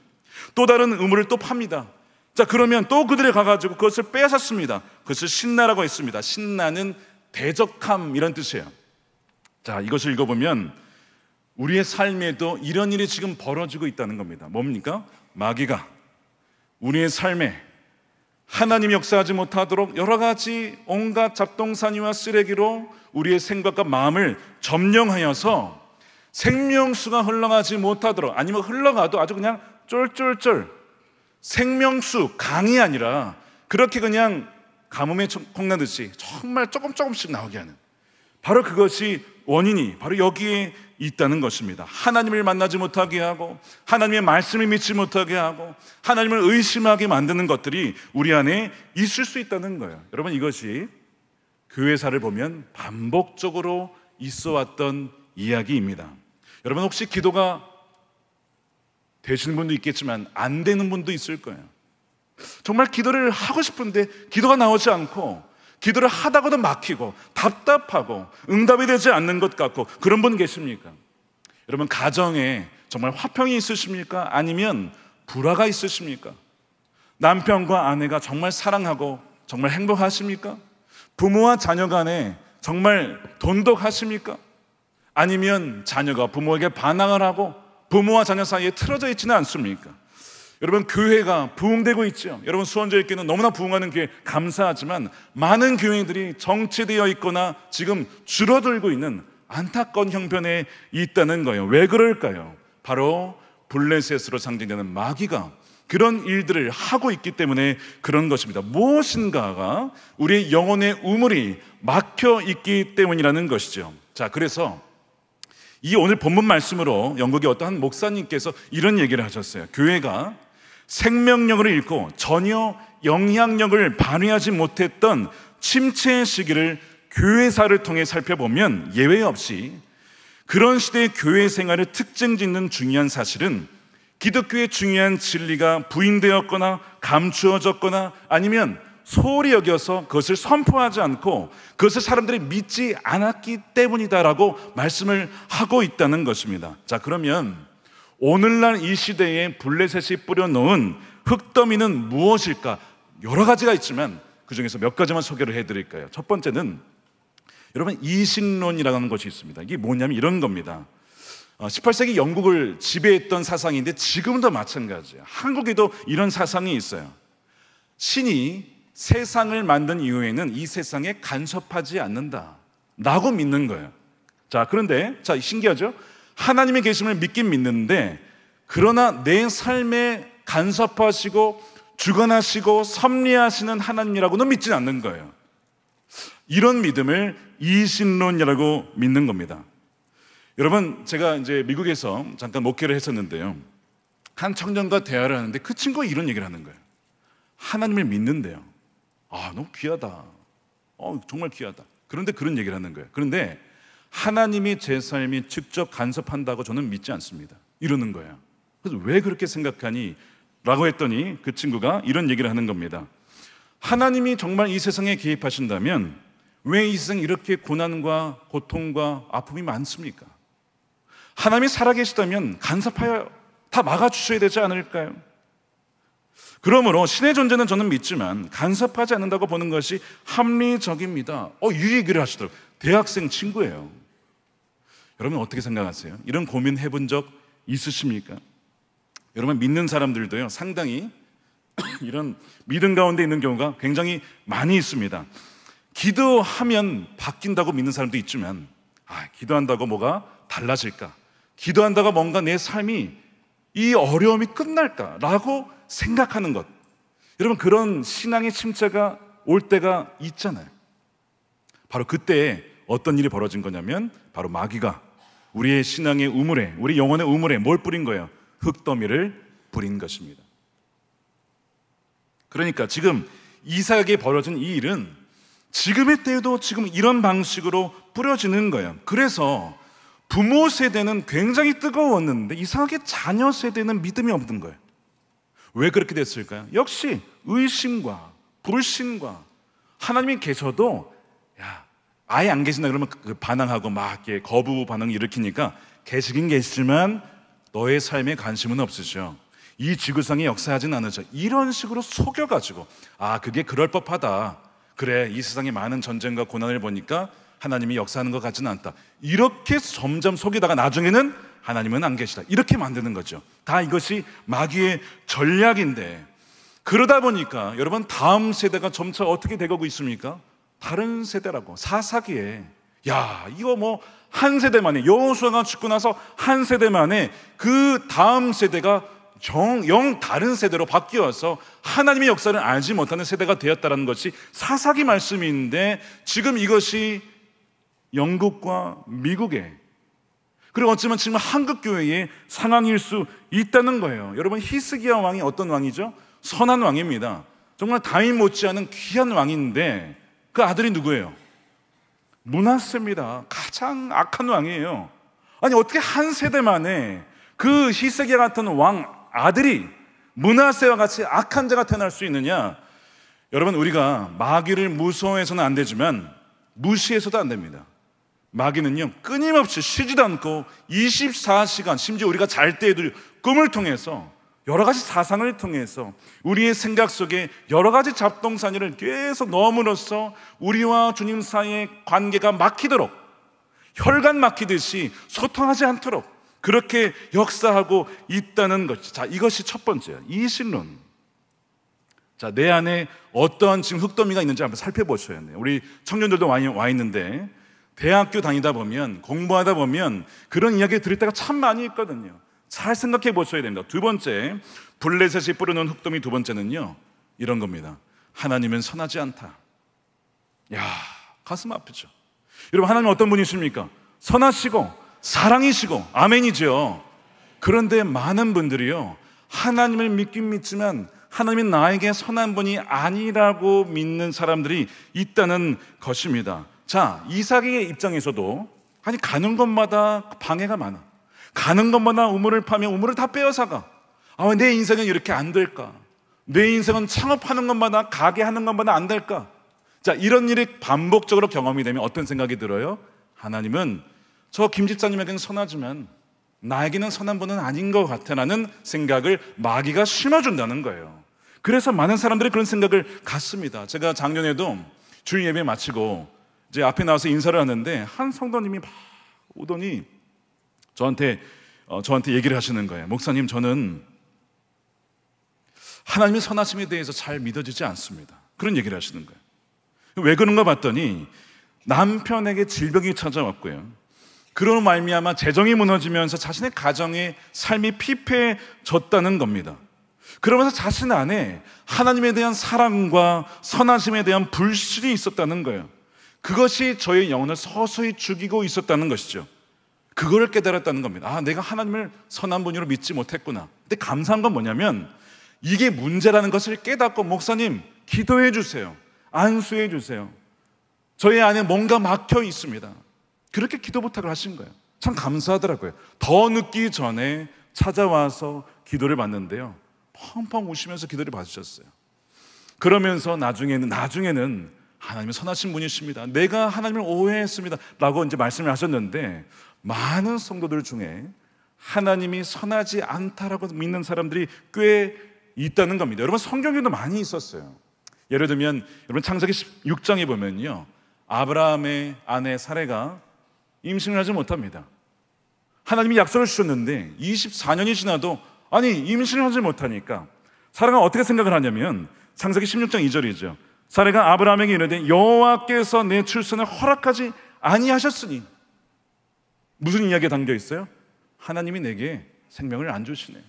또 다른 우물을 또 팝니다. 자, 그러면 또 그들이 가가지고 그것을 빼앗았습니다. 그것을 신나라고 했습니다. 신나는 대적함 이런 뜻이에요. 자, 이것을 읽어보면 우리의 삶에도 이런 일이 지금 벌어지고 있다는 겁니다. 뭡니까? 마귀가 우리의 삶에 하나님이 역사하지 못하도록 여러 가지 온갖 잡동사니와 쓰레기로 우리의 생각과 마음을 점령하여서 생명수가 흘러가지 못하도록, 아니면 흘러가도 아주 그냥 쫄쫄쫄 생명수 강이 아니라 그렇게 그냥 가뭄에 콩나듯이 정말 조금씩 나오게 하는, 바로 그것이 원인이 바로 여기에 있다는 것입니다. 하나님을 만나지 못하게 하고 하나님의 말씀을 믿지 못하게 하고 하나님을 의심하게 만드는 것들이 우리 안에 있을 수 있다는 거예요. 여러분, 이것이 교회사를 보면 반복적으로 있어왔던 이야기입니다. 여러분, 혹시 기도가 되시는 분도 있겠지만 안 되는 분도 있을 거예요. 정말 기도를 하고 싶은데 기도가 나오지 않고 기도를 하다가도 막히고 답답하고 응답이 되지 않는 것 같고, 그런 분 계십니까? 여러분, 가정에 정말 화평이 있으십니까? 아니면 불화가 있으십니까? 남편과 아내가 정말 사랑하고 정말 행복하십니까? 부모와 자녀 간에 정말 돈독하십니까? 아니면 자녀가 부모에게 반항을 하고 부모와 자녀 사이에 틀어져 있지는 않습니까? 여러분, 교회가 부흥되고 있죠. 여러분, 수원제일교회는 너무나 부흥하는 교회 감사하지만 많은 교회들이 정체되어 있거나 지금 줄어들고 있는 안타까운 형편에 있다는 거예요. 왜 그럴까요? 바로 블레셋으로 상징되는 마귀가 그런 일들을 하고 있기 때문에 그런 것입니다. 무엇인가가 우리의 영혼의 우물이 막혀 있기 때문이라는 것이죠. 자, 그래서 이 오늘 본문 말씀으로 영국의 어떠한 목사님께서 이런 얘기를 하셨어요. 교회가 생명력을 잃고 전혀 영향력을 발휘하지 못했던 침체의 시기를 교회사를 통해 살펴보면 예외 없이 그런 시대의 교회 생활을 특징 짓는 중요한 사실은 기독교의 중요한 진리가 부인되었거나 감추어졌거나 아니면 소홀히 여겨서 그것을 선포하지 않고 그것을 사람들이 믿지 않았기 때문이다라고 말씀을 하고 있다는 것입니다. 자, 그러면 오늘날 이 시대에 블레셋이 뿌려놓은 흙더미는 무엇일까? 여러 가지가 있지만 그 중에서 몇 가지만 소개를 해드릴까요? 첫 번째는 여러분, 이신론이라는 것이 있습니다. 이게 뭐냐면 이런 겁니다. 18세기 영국을 지배했던 사상인데 지금도 마찬가지예요. 한국에도 이런 사상이 있어요. 신이 세상을 만든 이후에는 이 세상에 간섭하지 않는다 라고 믿는 거예요. 자, 그런데 신기하죠? 하나님의 계심을 믿긴 믿는데 그러나 내 삶에 간섭하시고 주관하시고 섭리하시는 하나님이라고는 믿지 않는 거예요. 이런 믿음을 이신론이라고 믿는 겁니다. 여러분, 제가 이제 미국에서 잠깐 목회를 했었는데요, 한 청년과 대화를 하는데 그 친구가 이런 얘기를 하는 거예요. 하나님을 믿는데요, 너무 귀하다, 정말 귀하다. 그런데 그런 얘기를 하는 거예요. 그런데 하나님이 제 삶이 직접 간섭한다고 저는 믿지 않습니다, 이러는 거예요. 그래서 왜 그렇게 생각하니? 라고 했더니 그 친구가 이런 얘기를 하는 겁니다. 하나님이 정말 이 세상에 개입하신다면 왜 이 세상에 이렇게 고난과 고통과 아픔이 많습니까? 하나님이 살아계시다면 간섭하여 다 막아주셔야 되지 않을까요? 그러므로 신의 존재는 저는 믿지만 간섭하지 않는다고 보는 것이 합리적입니다. 이 얘기를 하시더라고요. 대학생 친구예요. 여러분 어떻게 생각하세요? 이런 고민 해본 적 있으십니까? 여러분, 믿는 사람들도요, 상당히 이런 믿음 가운데 있는 경우가 굉장히 많이 있습니다. 기도하면 바뀐다고 믿는 사람도 있지만, 기도한다고 뭐가 달라질까? 기도한다고 뭔가 내 삶이 이 어려움이 끝날까라고 생각하는 것. 여러분, 그런 신앙의 침체가 올 때가 있잖아요. 바로 그때 어떤 일이 벌어진 거냐면 바로 마귀가 우리의 신앙의 우물에, 우리 영혼의 우물에 뭘 뿌린 거예요? 흙더미를 뿌린 것입니다. 그러니까 지금 이삭에게 벌어진 이 일은 지금의 때에도 지금 이런 방식으로 뿌려지는 거예요. 그래서 부모 세대는 굉장히 뜨거웠는데 이상하게 자녀 세대는 믿음이 없는 거예요. 왜 그렇게 됐을까요? 역시 의심과 불신과, 하나님이 계셔도 아예 안 계신다 그러면 반항하고 막 이렇게 거부 반응을 일으키니까 계시긴 계시지만 너의 삶에 관심은 없으셔, 이 지구상에 역사하진 않으셔, 이런 식으로 속여가지고 그게 그럴 법하다, 그래 이 세상에 많은 전쟁과 고난을 보니까 하나님이 역사하는 것 같지는 않다, 이렇게 점점 속이다가 나중에는 하나님은 안 계시다, 이렇게 만드는 거죠. 다 이것이 마귀의 전략인데, 그러다 보니까 여러분 다음 세대가 점차 어떻게 돼가고 있습니까? 다른 세대라고, 사사기에 이거 뭐 한 세대 만에, 여호수아가 죽고 나서 한 세대 만에 그 다음 세대가 영 다른 세대로 바뀌어서 하나님의 역사를 알지 못하는 세대가 되었다는 것이 사사기 말씀인데, 지금 이것이 영국과 미국에, 그리고 어쩌면 지금 한국교회의 상황일 수 있다는 거예요. 여러분, 히스기야 왕이 어떤 왕이죠? 선한 왕입니다. 정말 다윗 못지않은 귀한 왕인데 그 아들이 누구예요? 므낫세입니다. 가장 악한 왕이에요. 아니 어떻게 한 세대 만에 그 히스기야 같은 왕 아들이 므낫세와 같이 악한 자가 태어날 수 있느냐? 여러분, 우리가 마귀를 무서워해서는 안 되지만 무시해서도 안 됩니다. 마귀는요, 끊임없이 쉬지도 않고 24시간, 심지어 우리가 잘 때에도 꿈을 통해서, 여러 가지 사상을 통해서 우리의 생각 속에 여러 가지 잡동사니를 계속 넣음으로써 우리와 주님 사이의 관계가 막히도록, 혈관 막히듯이 소통하지 않도록 그렇게 역사하고 있다는 것. 자, 이것이 첫 번째예요. 이신론. 자, 내 안에 어떠한 지금 흙더미가 있는지 한번 살펴보셔야 해요. 우리 청년들도 와 있는데, 대학교 다니다 보면, 공부하다 보면 그런 이야기 들을 때가 참 많이 있거든요. 잘 생각해 보셔야 됩니다. 두 번째, 블레셋이 뿌려놓은 흙더미 두 번째는요, 이런 겁니다. 하나님은 선하지 않다. 가슴 아프죠. 여러분, 하나님 어떤 분이십니까? 선하시고 사랑이시고 아멘이죠. 그런데 많은 분들이요, 하나님을 믿긴 믿지만 하나님이 나에게 선한 분이 아니라고 믿는 사람들이 있다는 것입니다. 자, 이삭의 입장에서도 가는 곳마다 방해가 많아. 가는 것마다 우물을 파면 우물을 다 빼앗아가. 왜 내 인생은 이렇게 안 될까? 내 인생은 창업하는 것마다, 가게 하는 것마다 안 될까? 자, 이런 일이 반복적으로 경험이 되면 어떤 생각이 들어요? 하나님은 저 김 집사님에게는 선하지만 나에게는 선한 분은 아닌 것 같아라는 생각을 마귀가 심어준다는 거예요. 그래서 많은 사람들이 그런 생각을 갖습니다. 제가 작년에도 주일 예배 마치고 이제 앞에 나와서 인사를 하는데 한 성도님이 막 오더니 저한테 얘기를 하시는 거예요. 목사님, 저는 하나님의 선하심에 대해서 잘 믿어지지 않습니다. 그런 얘기를 하시는 거예요. 왜 그런가 봤더니 남편에게 질병이 찾아왔고요. 그로 말미암아 재정이 무너지면서 자신의 가정의 삶이 피폐해졌다는 겁니다. 그러면서 자신 안에 하나님에 대한 사랑과 선하심에 대한 불신이 있었다는 거예요. 그것이 저의 영혼을 서서히 죽이고 있었다는 것이죠. 그거를 깨달았다는 겁니다. 아, 내가 하나님을 선한 분으로 믿지 못했구나. 근데 감사한 건 뭐냐면 이게 문제라는 것을 깨닫고, 목사님 기도해 주세요, 안수해 주세요, 저희 안에 뭔가 막혀 있습니다, 그렇게 기도 부탁을 하신 거예요. 참 감사하더라고요. 더 늦기 전에 찾아와서 기도를 받는데요, 펑펑 우시면서 기도를 받으셨어요. 그러면서 나중에는 하나님은 선하신 분이십니다, 내가 하나님을 오해했습니다 라고 이제 말씀을 하셨는데, 많은 성도들 중에 하나님이 선하지 않다라고 믿는 사람들이 꽤 있다는 겁니다. 여러분, 성경에도 많이 있었어요. 예를 들면 여러분 창세기 16장에 보면요, 아브라함의 아내 사레가 임신을 하지 못합니다. 하나님이 약속을 주셨는데 24년이 지나도 임신을 하지 못하니까 사라가 어떻게 생각을 하냐면, 창세기 16장 2절이죠. 사레가 아브라함에게 이르되 여호와께서 내 출산을 허락하지 아니하셨으니. 무슨 이야기가 담겨 있어요? 하나님이 내게 생명을 안 주시네.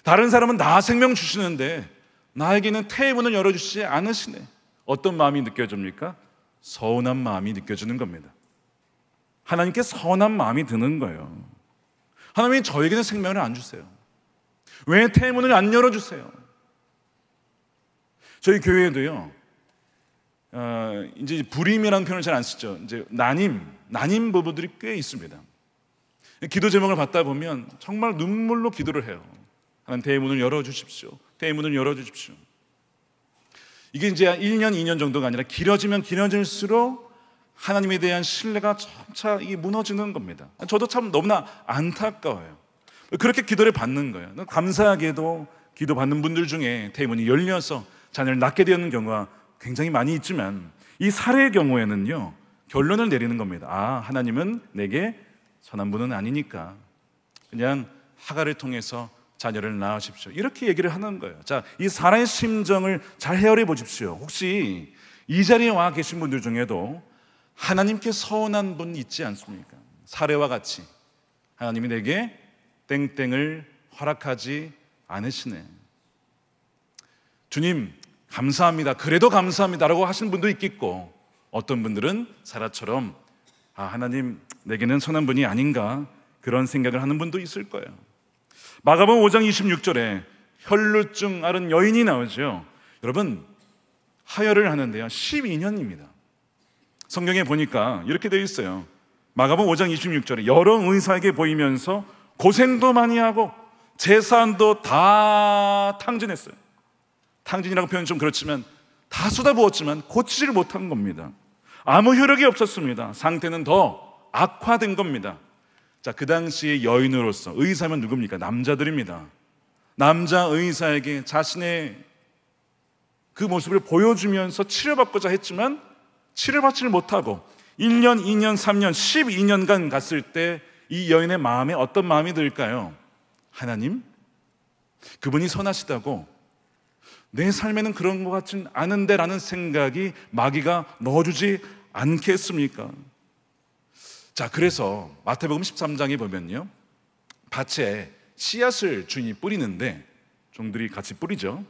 다른 사람은 나 생명 주시는데 나에게는 태의 문을 열어주시지 않으시네. 어떤 마음이 느껴집니까? 서운한 마음이 느껴지는 겁니다. 하나님께 서운한 마음이 드는 거예요. 하나님이 저에게는 생명을 안 주세요. 왜 태의 문을 안 열어주세요? 저희 교회에도요, 이제 불임이라는 표현을 잘 안 쓰죠. 이제 난임 부부들이 꽤 있습니다. 기도 제목을 받다 보면 정말 눈물로 기도를 해요. 하나님, 태의 문을 열어주십시오, 태의 문을 열어주십시오. 이게 이제 1년, 2년 정도가 아니라 길어지면 길어질수록 하나님에 대한 신뢰가 점차 이게 무너지는 겁니다. 저도 참 너무나 안타까워요. 그렇게 기도를 받는 거예요. 감사하게도 기도 받는 분들 중에 태의 문이 열려서 자녀를 낳게 되는 경우가 굉장히 많이 있지만, 이 사례의 경우에는요, 결론을 내리는 겁니다. 아, 하나님은 내게 선한 분은 아니니까 그냥 하갈을 통해서 자녀를 낳으십시오, 이렇게 얘기를 하는 거예요. 자, 이 사라의 심정을 잘 헤아려 보십시오. 혹시 이 자리에 와 계신 분들 중에도 하나님께 서운한 분 있지 않습니까? 사례와 같이 하나님이 내게 땡땡을 허락하지 않으시네. 주님 감사합니다, 그래도 감사합니다라고 하시는 분도 있겠고, 어떤 분들은 사라처럼 하나님 내게는 선한 분이 아닌가, 그런 생각을 하는 분도 있을 거예요. 마가복음 5장 26절에 혈루증 앓은 여인이 나오죠. 여러분, 하혈을 하는데요 12년입니다. 성경에 보니까 이렇게 되어 있어요. 마가복음 5장 26절에 여러 의사에게 보이면서 고생도 많이 하고 재산도 다 탕진했어요. 탕진이라고 표현은 좀 그렇지만 다 쏟아부었지만 고치지를 못한 겁니다. 아무 효력이 없었습니다. 상태는 더 악화된 겁니다. 자, 그 당시에 여인으로서, 의사면 누굽니까? 남자들입니다. 남자 의사에게 자신의 그 모습을 보여주면서 치료받고자 했지만 치료받지를 못하고 1년, 2년, 3년, 12년간 갔을 때 이 여인의 마음에 어떤 마음이 들까요? 하나님, 그분이 선하시다고 내 삶에는 그런 것 같진 않은데 라는 생각이 마귀가 넣어주지 않겠습니까? 자, 그래서 마태복음 13장에 보면요, 밭에 씨앗을 주인이 뿌리는데 종들이 같이 뿌리죠.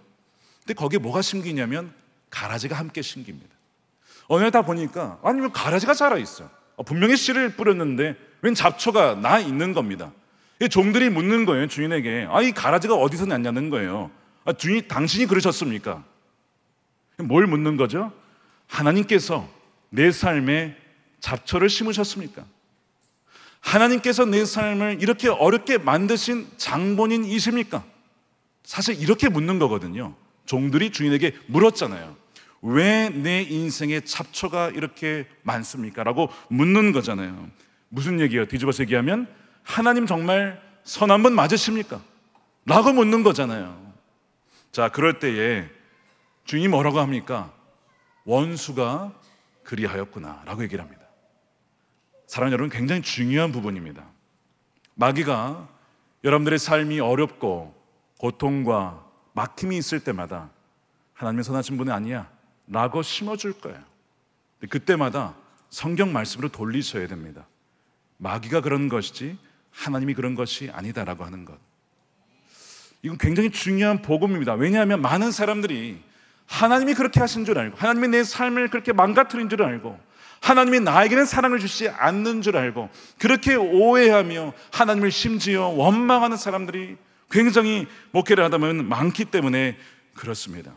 근데 거기에 뭐가 심기냐면 가라지가 함께 심깁니다. 어느 날 다 보니까 아니면 가라지가 자라있어요. 분명히 씨를 뿌렸는데 웬 잡초가 나 있는 겁니다. 종들이 묻는 거예요, 주인에게. 이 가라지가 어디서 났냐는 거예요. 주인이, 당신이 그러셨습니까? 뭘 묻는 거죠? 하나님께서 내 삶에 잡초를 심으셨습니까? 하나님께서 내 삶을 이렇게 어렵게 만드신 장본인이십니까? 사실 이렇게 묻는 거거든요. 종들이 주인에게 물었잖아요. 왜 내 인생에 잡초가 이렇게 많습니까? 라고 묻는 거잖아요. 무슨 얘기예요? 뒤집어서 얘기하면 하나님 정말 선한 분 맞으십니까? 라고 묻는 거잖아요. 자, 그럴 때에 주인이 뭐라고 합니까? 원수가 그리하였구나 라고 얘기를 합니다. 사랑하는 여러분, 굉장히 중요한 부분입니다. 마귀가 여러분들의 삶이 어렵고 고통과 막힘이 있을 때마다 하나님의 선하신 분은 아니야 라고 심어줄 거예요. 그때마다 성경 말씀으로 돌리셔야 됩니다. 마귀가 그런 것이지 하나님이 그런 것이 아니다라고 하는 것. 이건 굉장히 중요한 복음입니다. 왜냐하면 많은 사람들이 하나님이 그렇게 하신 줄 알고, 하나님이 내 삶을 그렇게 망가뜨린 줄 알고, 하나님이 나에게는 사랑을 주시지 않는 줄 알고, 그렇게 오해하며 하나님을 심지어 원망하는 사람들이 굉장히 목회를 하다 보면 많기 때문에 그렇습니다.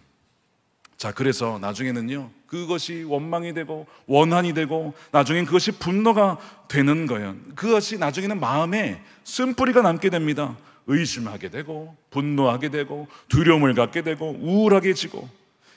자, 그래서 나중에는요, 그것이 원망이 되고 원한이 되고 나중엔 그것이 분노가 되는 거예요. 그것이 나중에는 마음에 쓴뿌리가 남게 됩니다. 의심하게 되고 분노하게 되고 두려움을 갖게 되고 우울하게지고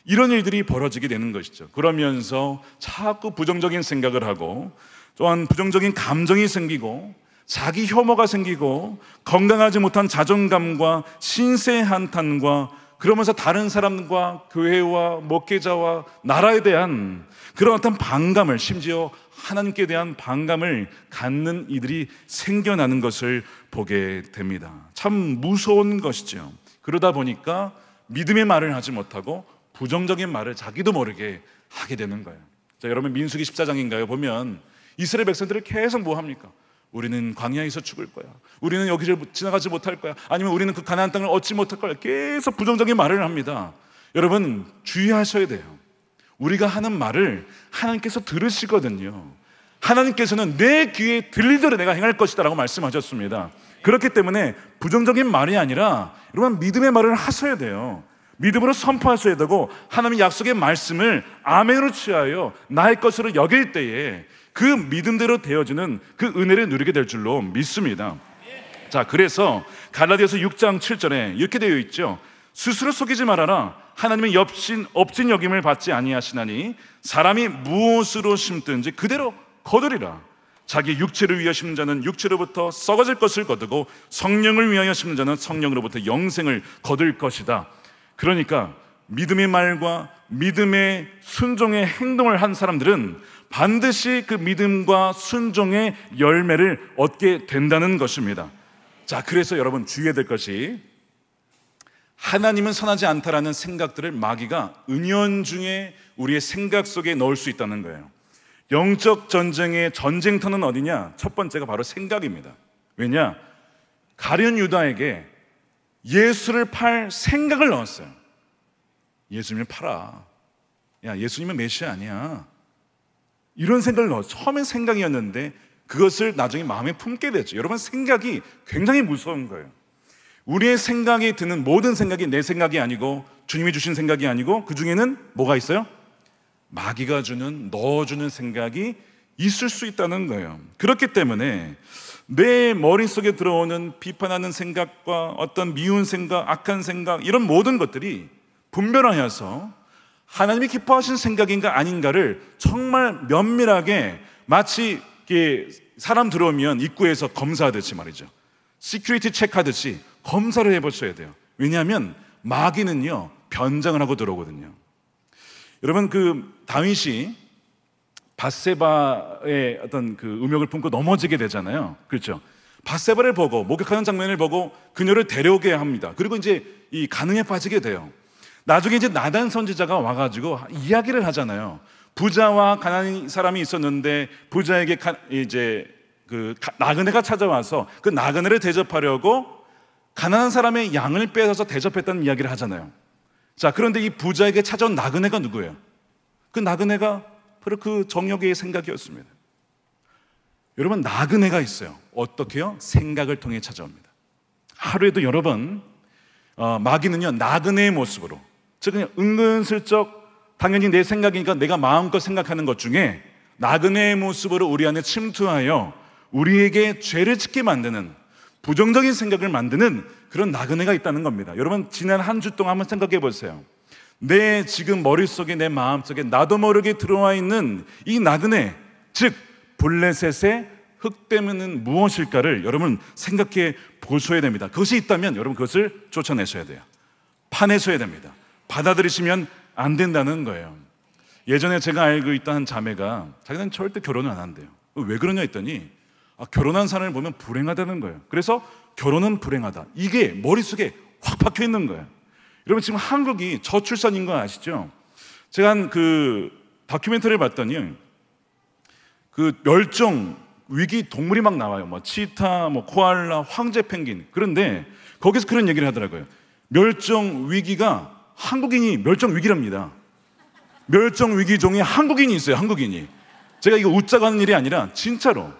이런 일들이 벌어지게 되는 것이죠. 그러면서 자꾸 부정적인 생각을 하고 또한 부정적인 감정이 생기고 자기 혐오가 생기고 건강하지 못한 자존감과 신세 한탄과 그러면서 다른 사람과 교회와 목회자와 나라에 대한 그런 어떤 반감을, 심지어 하나님께 대한 반감을 갖는 이들이 생겨나는 것을 보게 됩니다. 참 무서운 것이죠. 그러다 보니까 믿음의 말을 하지 못하고 부정적인 말을 자기도 모르게 하게 되는 거예요. 자, 여러분 민수기 14장인가요? 보면 이스라엘 백성들을 계속 뭐 합니까? 우리는 광야에서 죽을 거야. 우리는 여기를 지나가지 못할 거야. 아니면 우리는 그 가나안 땅을 얻지 못할 거야. 계속 부정적인 말을 합니다. 여러분 주의하셔야 돼요. 우리가 하는 말을 하나님께서 들으시거든요. 하나님께서는 내 귀에 들리도록 내가 행할 것이다 라고 말씀하셨습니다. 그렇기 때문에 부정적인 말이 아니라 여러분 믿음의 말을 하셔야 돼요. 믿음으로 선포하셔야 되고 하나님의 약속의 말씀을 아멘으로 취하여 나의 것으로 여길 때에 그 믿음대로 되어지는 그 은혜를 누리게 될 줄로 믿습니다. 자, 그래서 갈라디아서 6장 7절에 이렇게 되어 있죠. 스스로 속이지 말아라. 하나님은 업신 여김을 받지 아니하시나니 사람이 무엇으로 심든지 그대로 거두리라. 자기 육체를 위하여 심는 자는 육체로부터 썩어질 것을 거두고 성령을 위하여 심는 자는 성령으로부터 영생을 거둘 것이다. 그러니까 믿음의 말과 믿음의 순종의 행동을 한 사람들은 반드시 그 믿음과 순종의 열매를 얻게 된다는 것입니다. 자, 그래서 여러분 주의해야 될 것이 하나님은 선하지 않다라는 생각들을 마귀가 은연중에 우리의 생각 속에 넣을 수 있다는 거예요. 영적 전쟁의 전쟁터는 어디냐? 첫 번째가 바로 생각입니다. 왜냐? 가룟 유다에게 예수를 팔 생각을 넣었어요. 예수님을 팔아. 야, 예수님은 메시아 아니야. 이런 생각을 넣었어요. 처음엔 생각이었는데 그것을 나중에 마음에 품게 됐죠. 여러분 생각이 굉장히 무서운 거예요. 우리의 생각이 드는 모든 생각이 내 생각이 아니고 주님이 주신 생각이 아니고 그 중에는 뭐가 있어요? 마귀가 주는, 넣어주는 생각이 있을 수 있다는 거예요. 그렇기 때문에 내 머릿속에 들어오는 비판하는 생각과 어떤 미운 생각, 악한 생각 이런 모든 것들이 분별하여서 하나님이 기뻐하신 생각인가 아닌가를 정말 면밀하게 마치 사람 들어오면 입구에서 검사하듯이 말이죠. 시큐리티 체크하듯이 검사를 해보셔야 돼요. 왜냐하면 마귀는요 변장을 하고 들어오거든요. 여러분 그 다윗이 밧세바의 어떤 그 음욕을 품고 넘어지게 되잖아요. 그렇죠? 밧세바를 보고 목욕하는 장면을 보고 그녀를 데려오게 합니다. 그리고 이제 이 간음에 빠지게 돼요. 나중에 이제 나단 선지자가 와가지고 이야기를 하잖아요. 부자와 가난한 사람이 있었는데 부자에게 이제 그 나그네가 찾아와서 그 나그네를 대접하려고 가난한 사람의 양을 빼앗아서 대접했다는 이야기를 하잖아요. 자, 그런데 이 부자에게 찾아온 나그네가 누구예요? 그 나그네가 바로 그 정욕의 생각이었습니다. 여러분 나그네가 있어요. 어떻게요? 생각을 통해 찾아옵니다. 하루에도 여러 번 마귀는요 나그네의 모습으로, 즉 그냥 은근슬쩍 당연히 내 생각이니까 내가 마음껏 생각하는 것 중에 나그네의 모습으로 우리 안에 침투하여 우리에게 죄를 짓게 만드는, 부정적인 생각을 만드는 그런 나그네가 있다는 겁니다. 여러분, 지난 한 주 동안 한번 생각해 보세요. 내 지금 머릿속에, 내 마음속에 나도 모르게 들어와 있는 이 나그네, 즉 블레셋의 흙됨은 무엇일까를 여러분 생각해 보셔야 됩니다. 그것이 있다면 여러분 그것을 쫓아내셔야 돼요. 파내셔야 됩니다. 받아들이시면 안 된다는 거예요. 예전에 제가 알고 있던 한 자매가 자기는 절대 결혼을 안 한대요. 왜 그러냐 했더니 결혼한 사람을 보면 불행하다는 거예요. 그래서 결혼은 불행하다, 이게 머릿속에 확 박혀 있는 거예요. 여러분, 지금 한국이 저출산인 거 아시죠? 제가 한 그 다큐멘터리를 봤더니 그 멸종 위기 동물이 막 나와요. 뭐 치타, 뭐 코알라, 황제 펭귄. 그런데 거기서 그런 얘기를 하더라고요. 멸종 위기가 한국인이 멸종 위기랍니다. 멸종 위기종에 한국인이 있어요. 한국인이. 제가 이거 웃자고 하는 일이 아니라 진짜로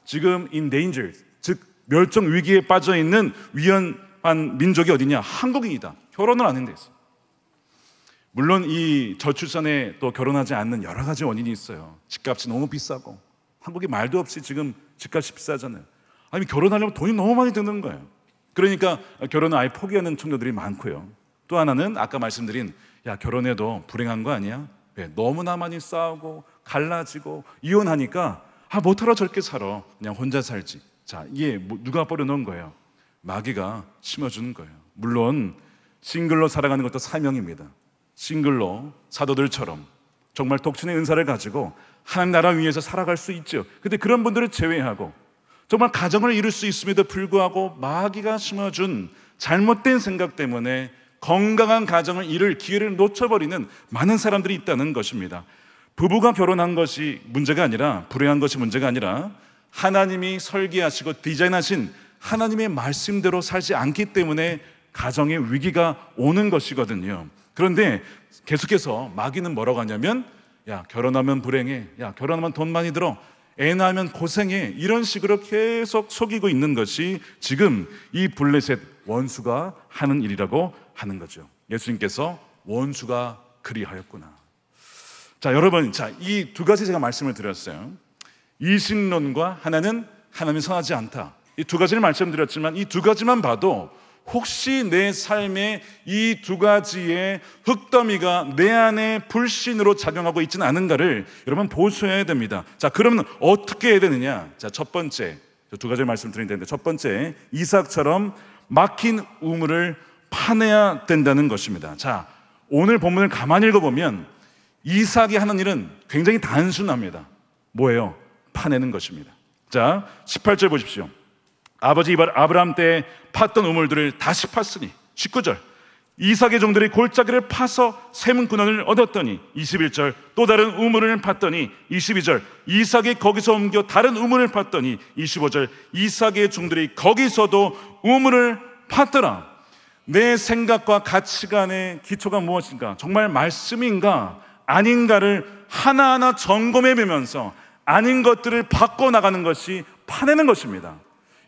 지금 in danger, 즉 멸종 위기에 빠져 있는 위험한 민족이 어디냐? 한국인이다. 결혼을 안 했는데 있어요. 물론 이 저출산에 또 결혼하지 않는 여러 가지 원인이 있어요. 집값이 너무 비싸고, 한국이 말도 없이 지금 집값이 비싸잖아요. 아니, 결혼하려면 돈이 너무 많이 드는 거예요. 그러니까 결혼을 아예 포기하는 청년들이 많고요. 또 하나는 아까 말씀드린, 야, 결혼해도 불행한 거 아니야? 왜? 너무나 많이 싸우고 갈라지고 이혼하니까 뭐하러 저렇게 살아, 그냥 혼자 살지. 자, 이게 누가 뿌려놓은 거예요? 마귀가 심어주는 거예요. 물론 싱글로 살아가는 것도 사명입니다. 싱글로 사도들처럼 정말 독신의 은사를 가지고 하나님 나라 위에서 살아갈 수 있죠. 근데 그런 분들을 제외하고 정말 가정을 이룰 수 있음에도 불구하고 마귀가 심어준 잘못된 생각 때문에 건강한 가정을 이룰 기회를 놓쳐버리는 많은 사람들이 있다는 것입니다. 부부가 결혼한 것이 문제가 아니라, 불행한 것이 문제가 아니라, 하나님이 설계하시고 디자인하신 하나님의 말씀대로 살지 않기 때문에 가정의 위기가 오는 것이거든요. 그런데 계속해서 마귀는 뭐라고 하냐면, 야, 결혼하면 불행해, 야, 결혼하면 돈 많이 들어, 애 낳으면 고생해, 이런 식으로 계속 속이고 있는 것이 지금 이 블레셋 원수가 하는 일이라고 하는 거죠. 예수님께서 원수가 그리하였구나. 자, 여러분, 이 두 가지 제가 말씀을 드렸어요. 이신론과 하나는 하나님이 선하지 않다, 이 두 가지를 말씀드렸지만 이 두 가지만 봐도 혹시 내 삶에 이 두 가지의 흙더미가 내 안에 불신으로 작용하고 있지는 않은가를 여러분 보셔야 됩니다. 자, 그러면 어떻게 해야 되느냐? 자, 첫 번째, 두 가지 말씀드리는데, 첫 번째, 이삭처럼 막힌 우물을 파내야 된다는 것입니다. 자, 오늘 본문을 가만히 읽어보면 이삭이 하는 일은 굉장히 단순합니다. 뭐예요? 파내는 것입니다. 자, 18절 보십시오. 아버지 아브라함 때 팠던 우물들을 다시 팠으니, 19절, 이삭의 종들이 골짜기를 파서 샘 근원을 얻었더니, 21절, 또 다른 우물을 팠더니, 22절, 이삭이 거기서 옮겨 다른 우물을 팠더니, 25절, 이삭의 종들이 거기서도 우물을 팠더라. 내 생각과 가치관의 기초가 무엇인가? 정말 말씀인가 아닌가를 하나하나 점검해 보면서 아닌 것들을 바꿔나가는 것이 파내는 것입니다.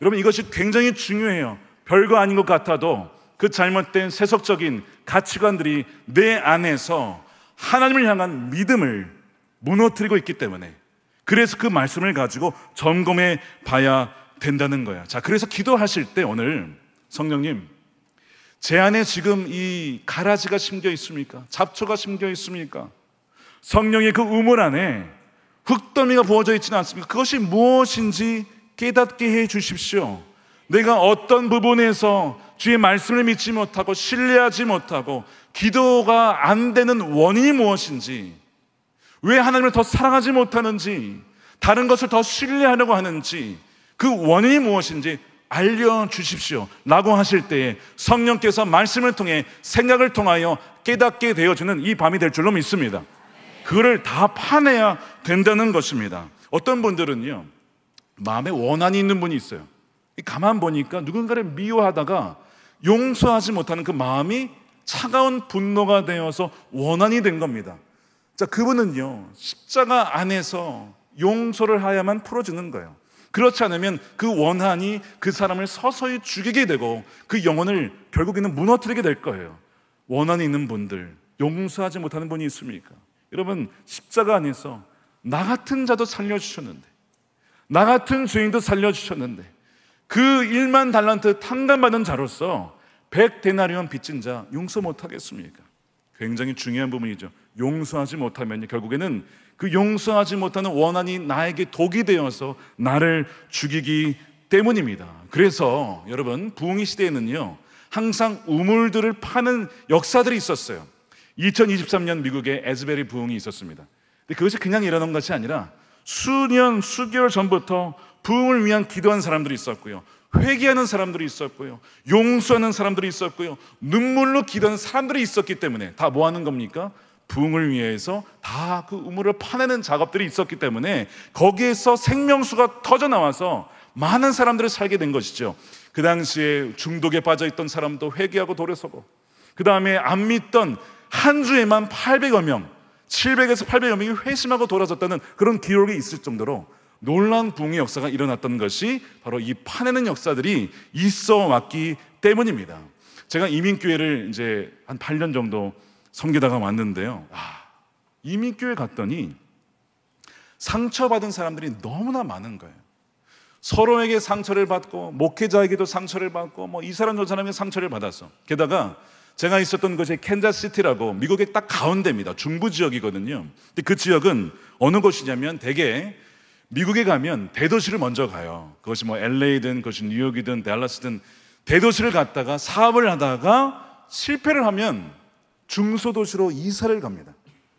여러분, 이것이 굉장히 중요해요. 별거 아닌 것 같아도 그 잘못된 세속적인 가치관들이 내 안에서 하나님을 향한 믿음을 무너뜨리고 있기 때문에, 그래서 그 말씀을 가지고 점검해 봐야 된다는 거예요. 자, 그래서 기도하실 때 오늘 성령님, 제 안에 지금 이 가라지가 심겨 있습니까? 잡초가 심겨 있습니까? 성령의 그 우물 안에 흙더미가 부어져 있지는 않습니까? 그것이 무엇인지 깨닫게 해 주십시오. 내가 어떤 부분에서 주의 말씀을 믿지 못하고 신뢰하지 못하고 기도가 안 되는 원인이 무엇인지, 왜 하나님을 더 사랑하지 못하는지, 다른 것을 더 신뢰하려고 하는지, 그 원인이 무엇인지 알려주십시오 라고 하실 때에 성령께서 말씀을 통해, 생각을 통하여 깨닫게 되어주는 이 밤이 될 줄로 믿습니다. 그거를 다 파내야 된다는 것입니다. 어떤 분들은요, 마음에 원한이 있는 분이 있어요. 가만 보니까 누군가를 미워하다가 용서하지 못하는 그 마음이 차가운 분노가 되어서 원한이 된 겁니다. 자, 그분은요, 십자가 안에서 용서를 해야만 풀어지는 거예요. 그렇지 않으면 그 원한이 그 사람을 서서히 죽이게 되고 그 영혼을 결국에는 무너뜨리게 될 거예요. 원한이 있는 분들, 용서하지 못하는 분이 있습니까? 여러분, 십자가 안에서 나 같은 자도 살려주셨는데, 나 같은 죄인도 살려주셨는데, 그 1만 달란트 탕감받은 자로서 100데나리온 빚진 자 용서 못하겠습니까? 굉장히 중요한 부분이죠. 용서하지 못하면 결국에는 그 용서하지 못하는 원한이 나에게 독이 되어서 나를 죽이기 때문입니다. 그래서 여러분, 부흥의 시대에는요 항상 우물들을 파는 역사들이 있었어요. 2023년 미국에 에즈베리 부흥이 있었습니다. 근데 그것이 그냥 일어난 것이 아니라 수년, 수개월 전부터 부흥을 위한 기도한 사람들이 있었고요, 회개하는 사람들이 있었고요, 용서하는 사람들이 있었고요, 눈물로 기도하는 사람들이 있었기 때문에 다 뭐 하는 겁니까? 부흥을 위해서 다 그 우물을 파내는 작업들이 있었기 때문에 거기에서 생명수가 터져 나와서 많은 사람들을 살게 된 것이죠. 그 당시에 중독에 빠져있던 사람도 회개하고 돌아서고, 그 다음에 안 믿던 한 주에만 800여 명, 700에서 800여 명이 회심하고 돌아섰다는 그런 기록이 있을 정도로 놀라운 부흥의 역사가 일어났던 것이 바로 이 파내는 역사들이 있어 왔기 때문입니다. 제가 이민교회를 이제 한 8년 정도 섬기다가 왔는데요, 이민교회 갔더니 상처받은 사람들이 너무나 많은 거예요. 서로에게 상처를 받고 목회자에게도 상처를 받고 뭐 이 사람 저 사람에게 상처를 받았어. 게다가 제가 있었던 곳이 캔자스시티라고 미국의 딱 가운데입니다. 중부 지역이거든요. 근데 그 지역은 어느 곳이냐면 대개 미국에 가면 대도시를 먼저 가요. 그것이 뭐 LA든 그것이 뉴욕이든 달라스든 대도시를 갔다가 사업을 하다가 실패를 하면 중소도시로 이사를 갑니다.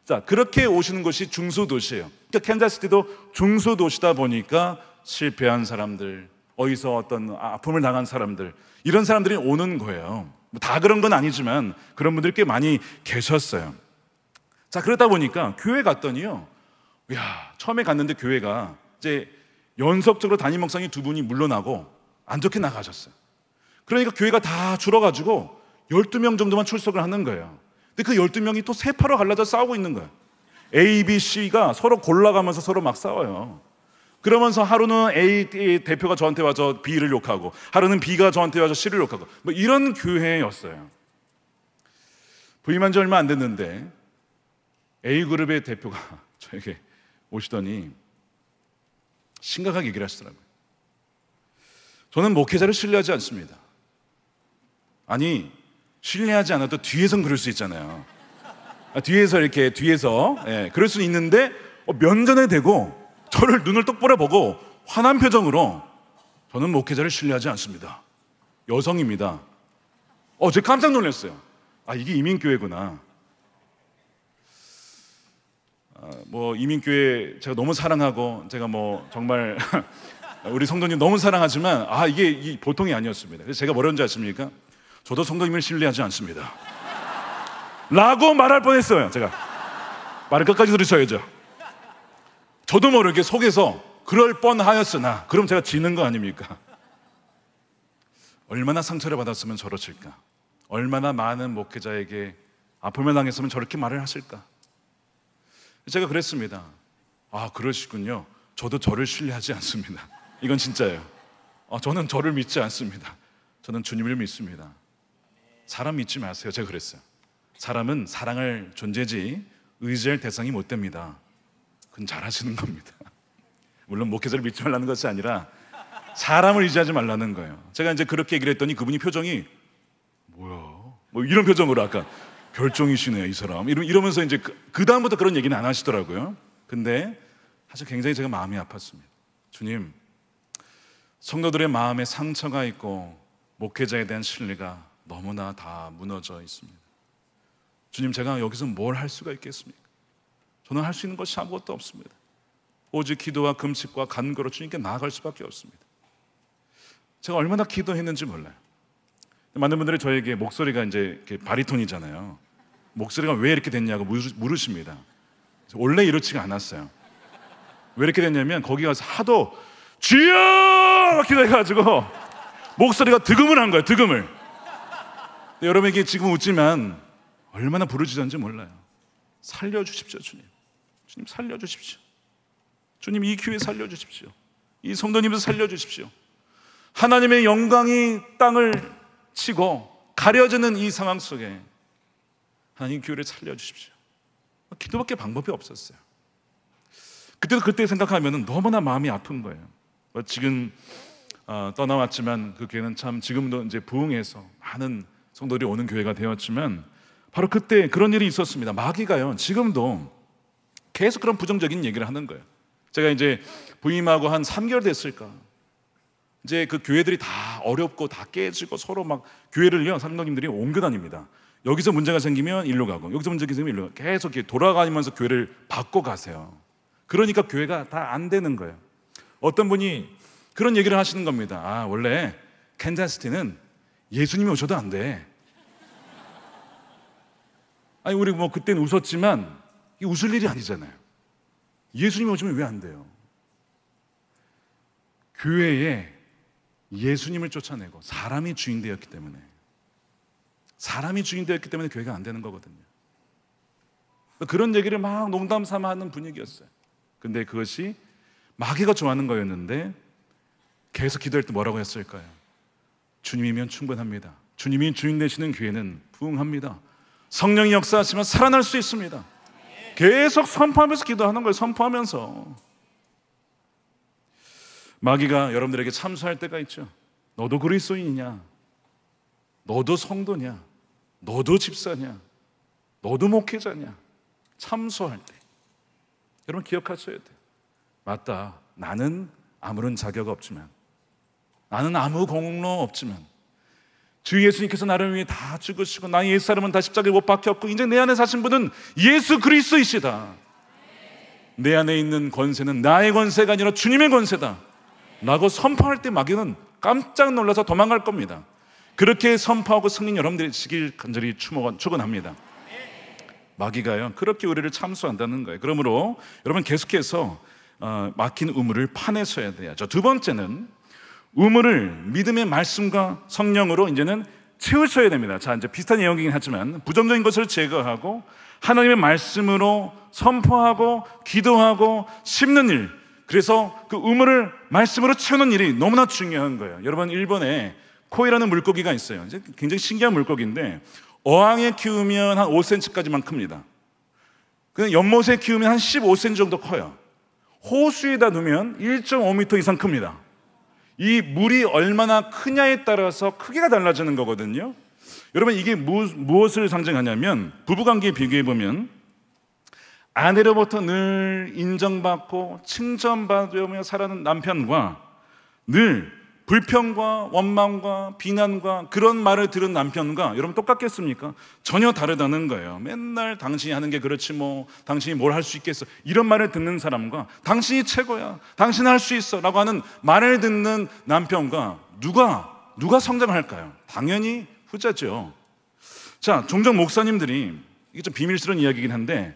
자, 그렇게 오시는 곳이 중소도시예요. 그러니까 캔자스시티도 중소도시다 보니까 실패한 사람들, 어디서 어떤 아픔을 당한 사람들, 이런 사람들이 오는 거예요. 다 그런 건 아니지만 그런 분들이 꽤 많이 계셨어요. 자, 그러다 보니까 교회 갔더니요, 처음에 갔는데 교회가 이제 연속적으로 담임 목사님 두 분이 물러나고 안 좋게 나가셨어요. 그러니까 교회가 다 줄어가지고 12명 정도만 출석을 하는 거예요. 근데 그 12명이 또 세 파로 갈라져 싸우고 있는 거예요. A, B, C가 서로 골라가면서 서로 막 싸워요. 그러면서 하루는 A 대표가 저한테 와서 B를 욕하고, 하루는 B가 저한테 와서 C를 욕하고, 뭐 이런 교회였어요. 부임한 지 얼마 안 됐는데 A그룹의 대표가 저에게 오시더니 심각하게 얘기를 하시더라고요. 저는 목회자를 신뢰하지 않습니다. 아니, 신뢰하지 않아도 뒤에선 그럴 수 있잖아요. 뒤에서 그럴 수는 있는데 면전에 대고 저를 눈을 똑바로 보고 화난 표정으로 저는 목회자를 신뢰하지 않습니다. 여성입니다. 제가 깜짝 놀랐어요. 이게 이민교회구나. 이민교회 제가 너무 사랑하고, 제가 정말 우리 성도님 너무 사랑하지만 이게 보통이 아니었습니다. 그래서 제가 뭐라는지 아십니까? 저도 성도님을 신뢰하지 않습니다 라고 말할 뻔했어요. 제가 말을 끝까지 들으셔야죠. 저도 모르게 속에서 그럴 뻔하였으나, 그럼 제가 지는 거 아닙니까? 얼마나 상처를 받았으면 저러실까? 얼마나 많은 목회자에게 아픔을 당했으면 저렇게 말을 하실까? 제가 그랬습니다. 그러시군요. 저도 저를 신뢰하지 않습니다. 이건 진짜예요. 저는 저를 믿지 않습니다. 저는 주님을 믿습니다. 사람 믿지 마세요. 제가 그랬어요. 사람은 사랑할 존재지 의지할 대상이 못 됩니다. 그건 잘하시는 겁니다. 물론 목회자를 믿지 말라는 것이 아니라 사람을 의지하지 말라는 거예요. 제가 이제 그렇게 얘기를 했더니 그분이 표정이 뭐야? 이런 표정으로 아까 별종이시네요, 이 사람. 이러면서 이제 그 다음부터 그런 얘기는 안 하시더라고요. 근데 사실 굉장히 제가 마음이 아팠습니다. 주님, 성도들의 마음에 상처가 있고 목회자에 대한 신뢰가 너무나 다 무너져 있습니다. 주님, 제가 여기서 뭘 할 수가 있겠습니까? 저는 할 수 있는 것이 아무것도 없습니다. 오직 기도와 금식과 간구로 주님께 나아갈 수밖에 없습니다. 제가 얼마나 기도했는지 몰라요. 많은 분들이 저에게 목소리가 이제 이렇게 바리톤이잖아요. 목소리가 왜 이렇게 됐냐고 물으십니다. 원래 이렇지가 않았어요. 왜 이렇게 됐냐면 거기 가서 하도 주여! 기도해가지고 목소리가 득음을 한 거예요. 득음을. 여러분에게 지금 웃지만 얼마나 부르짖었는지 몰라요. 살려주십시오, 주님. 주님 살려주십시오. 주님 이 교회 살려주십시오. 이 성도님도 살려주십시오. 하나님의 영광이 땅을 치고 가려지는 이 상황 속에 하나님 교회를 살려주십시오. 기도밖에 방법이 없었어요. 그때 생각하면 너무나 마음이 아픈 거예요. 지금 떠나왔지만 그 교회는 참 지금도 이제 부흥해서 많은 성도들이 오는 교회가 되었지만 바로 그때 그런 일이 있었습니다. 마귀가요 지금도 계속 그런 부정적인 얘기를 하는 거예요. 제가 이제 부임하고 한 3개월 됐을까, 이제 그 교회들이 다 어렵고 다 깨지고 서로 막 교회를요 성도님들이 옮겨 다닙니다. 여기서 문제가 생기면 일로 가고 여기서 문제가 생기면 일로 가고 계속 이렇게 돌아가면서 교회를 바꿔 가세요. 그러니까 교회가 다 안 되는 거예요. 어떤 분이 그런 얘기를 하시는 겁니다. 아, 원래 캔자스시티는 예수님이 오셔도 안 돼. 아니 우리 뭐 그때는 웃었지만 이게 웃을 일이 아니잖아요. 예수님이 오시면 왜 안 돼요? 교회에 예수님을 쫓아내고 사람이 주인 되었기 때문에, 사람이 주인 되었기 때문에 교회가 안 되는 거거든요. 그런 얘기를 막 농담 삼아 하는 분위기였어요. 근데 그것이 마귀가 좋아하는 거였는데 계속 기도할 때 뭐라고 했을까요? 주님이면 충분합니다. 주님이 주인 되시는 교회는 부흥합니다. 성령이 역사하시면 살아날 수 있습니다. 계속 선포하면서 기도하는 거예요. 선포하면서. 마귀가 여러분들에게 참수할 때가 있죠. 너도 그리스도인이냐? 너도 성도냐? 너도 집사냐? 너도 목회자냐? 참수할 때 여러분 기억하셔야 돼요. 맞다, 나는 아무런 자격 없지만, 나는 아무 공로 없지만 주 예수님께서 나를 위해 다 죽으시고 나의 옛사람은 다 십자가에 못 박혔고 이제 내 안에 사신 분은 예수 그리스도이시다. 내 안에 있는 권세는 나의 권세가 아니라 주님의 권세다 라고 선포할 때 마귀는 깜짝 놀라서 도망갈 겁니다. 그렇게 선포하고 승리는 여러분들이 지길 간절히 축원합니다. 마귀가요 그렇게 우리를 참수한다는 거예요. 그러므로 여러분 계속해서 막힌 우물을 파내셔야 돼야죠. 두 번째는 우물을 믿음의 말씀과 성령으로 이제는 채우셔야 됩니다. 자, 이제 비슷한 내용이긴 하지만 부정적인 것을 제거하고 하나님의 말씀으로 선포하고 기도하고 심는 일, 그래서 그 우물을 말씀으로 채우는 일이 너무나 중요한 거예요. 여러분 일본에 코이라는 물고기가 있어요. 굉장히 신기한 물고기인데 어항에 키우면 한 5cm까지만 큽니다. 연못에 키우면 한 15cm 정도 커요. 호수에다 두면 1.5m 이상 큽니다. 이 물이 얼마나 크냐에 따라서 크기가 달라지는 거거든요. 여러분 이게 무엇을 상징하냐면 부부관계에 비교해보면 아내로부터 늘 인정받고 칭찬받으며 살아가는 남편과 늘 불평과 원망과 비난과 그런 말을 들은 남편과 여러분 똑같겠습니까? 전혀 다르다는 거예요. 맨날 당신이 하는 게 그렇지 뭐, 당신이 뭘 할 수 있겠어, 이런 말을 듣는 사람과 당신이 최고야, 당신은 할 수 있어 라고 하는 말을 듣는 남편과 누가 성장할까요? 당연히 후자죠. 자, 종종 목사님들이, 이게 좀 비밀스러운 이야기이긴 한데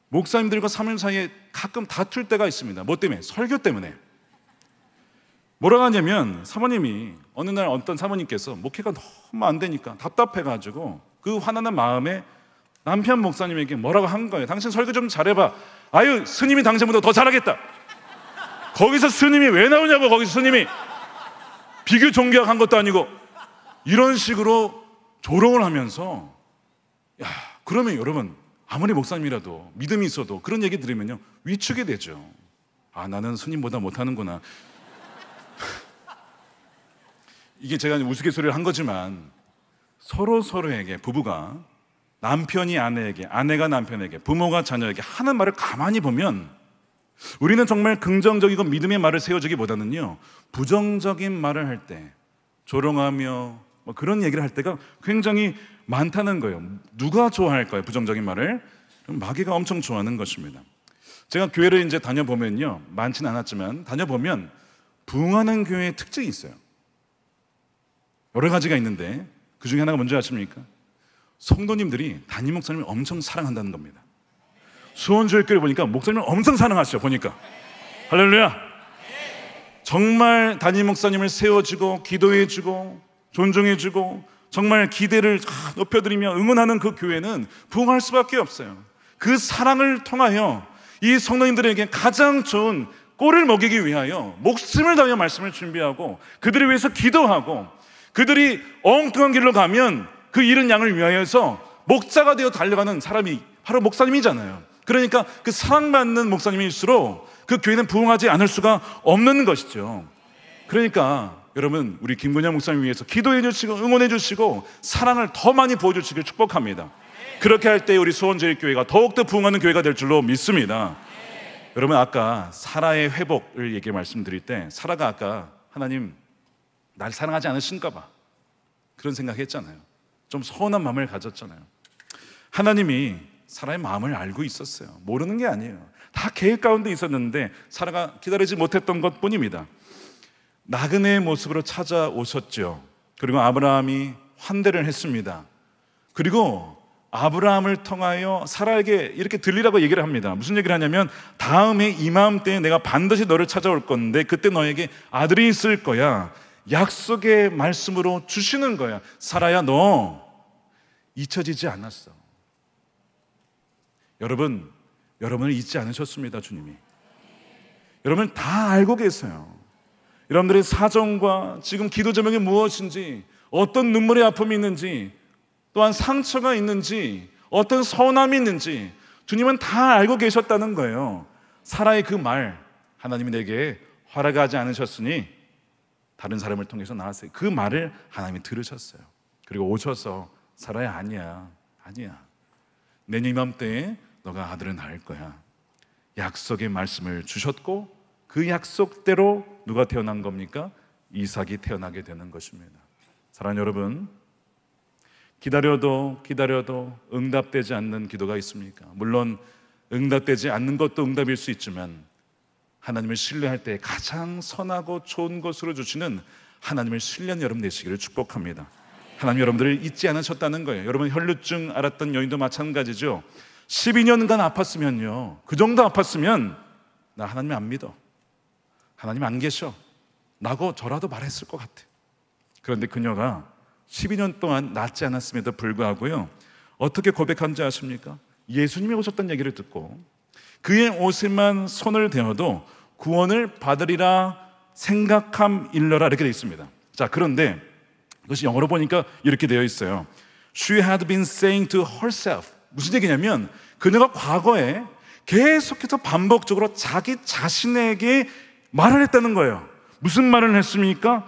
목사님들과 사모님 사이에 가끔 다툴 때가 있습니다. 뭐 때문에? 설교 때문에. 뭐라고 하냐면 사모님이 어느 날 어떤 사모님께서 목회가 너무 안 되니까 답답해가지고 그 화나는 마음에 남편 목사님에게 뭐라고 한 거예요. 당신 설교 좀 잘해봐. 아유, 스님이 당신보다 더 잘하겠다. 거기서 스님이 왜 나오냐고. 거기서 스님이 비교 종교학 한 것도 아니고. 이런 식으로 조롱을 하면서, 야, 그러면 여러분 아무리 목사님이라도 믿음이 있어도 그런 얘기 들으면요 위축이 되죠. 아, 나는 스님보다 못하는구나. 이게 제가 우스갯소리를 한 거지만 서로에게, 부부가 남편이 아내에게, 아내가 남편에게, 부모가 자녀에게 하는 말을 가만히 보면 우리는 정말 긍정적이고 믿음의 말을 세워주기보다는요 부정적인 말을 할 때, 조롱하며 뭐 그런 얘기를 할 때가 굉장히 많다는 거예요. 누가 좋아할까요? 부정적인 말을? 마귀가 엄청 좋아하는 것입니다. 제가 교회를 이제 다녀보면요, 많지는 않았지만 다녀보면 부흥하는 교회의 특징이 있어요. 여러 가지가 있는데 그 중에 하나가 뭔지 아십니까? 성도님들이 담임 목사님을 엄청 사랑한다는 겁니다. 수원교회 보니까 목사님을 엄청 사랑하시죠. 보니까 할렐루야. 정말 담임 목사님을 세워주고 기도해주고 존중해주고 정말 기대를 높여드리며 응원하는 그 교회는 부흥할 수밖에 없어요. 그 사랑을 통하여 이 성도님들에게 가장 좋은 꼴을 먹이기 위하여 목숨을 다하여 말씀을 준비하고 그들을 위해서 기도하고, 그들이 엉뚱한 길로 가면 그 잃은 양을 위하여서 목자가 되어 달려가는 사람이 바로 목사님이잖아요. 그러니까 그 사랑받는 목사님일수록 그 교회는 부흥하지 않을 수가 없는 것이죠. 그러니까 여러분, 우리 김근영 목사님 위해서 기도해 주시고 응원해 주시고 사랑을 더 많이 보여주시길 축복합니다. 그렇게 할 때 우리 수원제일교회가 더욱더 부흥하는 교회가 될 줄로 믿습니다. 여러분, 아까 사라의 회복을 얘기 말씀드릴 때 사라가 아까 하나님 날 사랑하지 않으신가 봐 그런 생각했잖아요. 좀 서운한 마음을 가졌잖아요. 하나님이 사라의 마음을 알고 있었어요. 모르는 게 아니에요. 다 계획 가운데 있었는데 사라가 기다리지 못했던 것뿐입니다. 나그네의 모습으로 찾아오셨죠. 그리고 아브라함이 환대를 했습니다. 그리고 아브라함을 통하여 사라에게 이렇게 들리라고 얘기를 합니다. 무슨 얘기를 하냐면 다음에 이맘때에 내가 반드시 너를 찾아올 건데 그때 너에게 아들이 있을 거야. 약속의 말씀으로 주시는 거야. 사라야, 너 잊혀지지 않았어. 여러분을 잊지 않으셨습니다. 주님이 여러분을 다 알고 계세요. 여러분들의 사정과 지금 기도 제목이 무엇인지, 어떤 눈물의 아픔이 있는지, 또한 상처가 있는지, 어떤 서운함이 있는지 주님은 다 알고 계셨다는 거예요. 사라의 그 말, 하나님이 내게 허락하지 않으셨으니 다른 사람을 통해서 나왔어요. 그 말을 하나님이 들으셨어요. 그리고 오셔서 사라야, 아니야 내년 이맘때에 너가 아들을 낳을 거야. 약속의 말씀을 주셨고 그 약속대로 누가 태어난 겁니까? 이삭이 태어나게 되는 것입니다. 사랑하는 여러분, 기다려도 응답되지 않는 기도가 있습니까? 물론 응답되지 않는 것도 응답일 수 있지만 하나님을 신뢰할 때 가장 선하고 좋은 것으로 주시는 하나님을 신뢰하는 여러분 되시기를 축복합니다. 하나님 여러분들을 잊지 않으셨다는 거예요. 여러분, 혈루증 앓았던 여인도 마찬가지죠. 12년간 아팠으면요, 그 정도 아팠으면 나 하나님 안 믿어, 하나님 안 계셔 라고 저라도 말했을 것 같아요. 그런데 그녀가 12년 동안 낫지 않았음에도 불구하고요, 어떻게 고백한지 아십니까? 예수님이 오셨다는 얘기를 듣고 그의 옷에만 손을 대어도 구원을 받으리라 생각함일러라 이렇게 되어 있습니다. 자, 그런데 그것이 영어로 보니까 이렇게 되어 있어요. She had been saying to herself. 무슨 얘기냐면 그녀가 과거에 계속해서 반복적으로 자기 자신에게 말을 했다는 거예요. 무슨 말을 했습니까?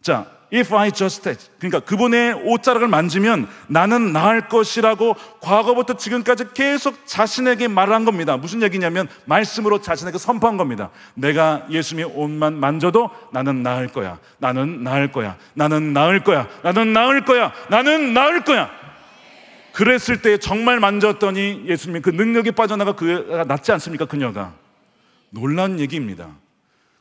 자, if I just touch, 그러니까 그분의 옷자락을 만지면 나는 나을 것이라고 과거부터 지금까지 계속 자신에게 말을 한 겁니다. 무슨 얘기냐면 말씀으로 자신에게 선포한 겁니다. 내가 예수님의 옷만 만져도 나는 나을 거야, 나는 나을 거야, 나는 나을 거야, 나는 나을 거야, 나는 나을 거야. 그랬을 때 정말 만졌더니 예수님이 그 능력이 빠져나가 그가 낫지 않습니까? 그녀가. 놀라운 얘기입니다.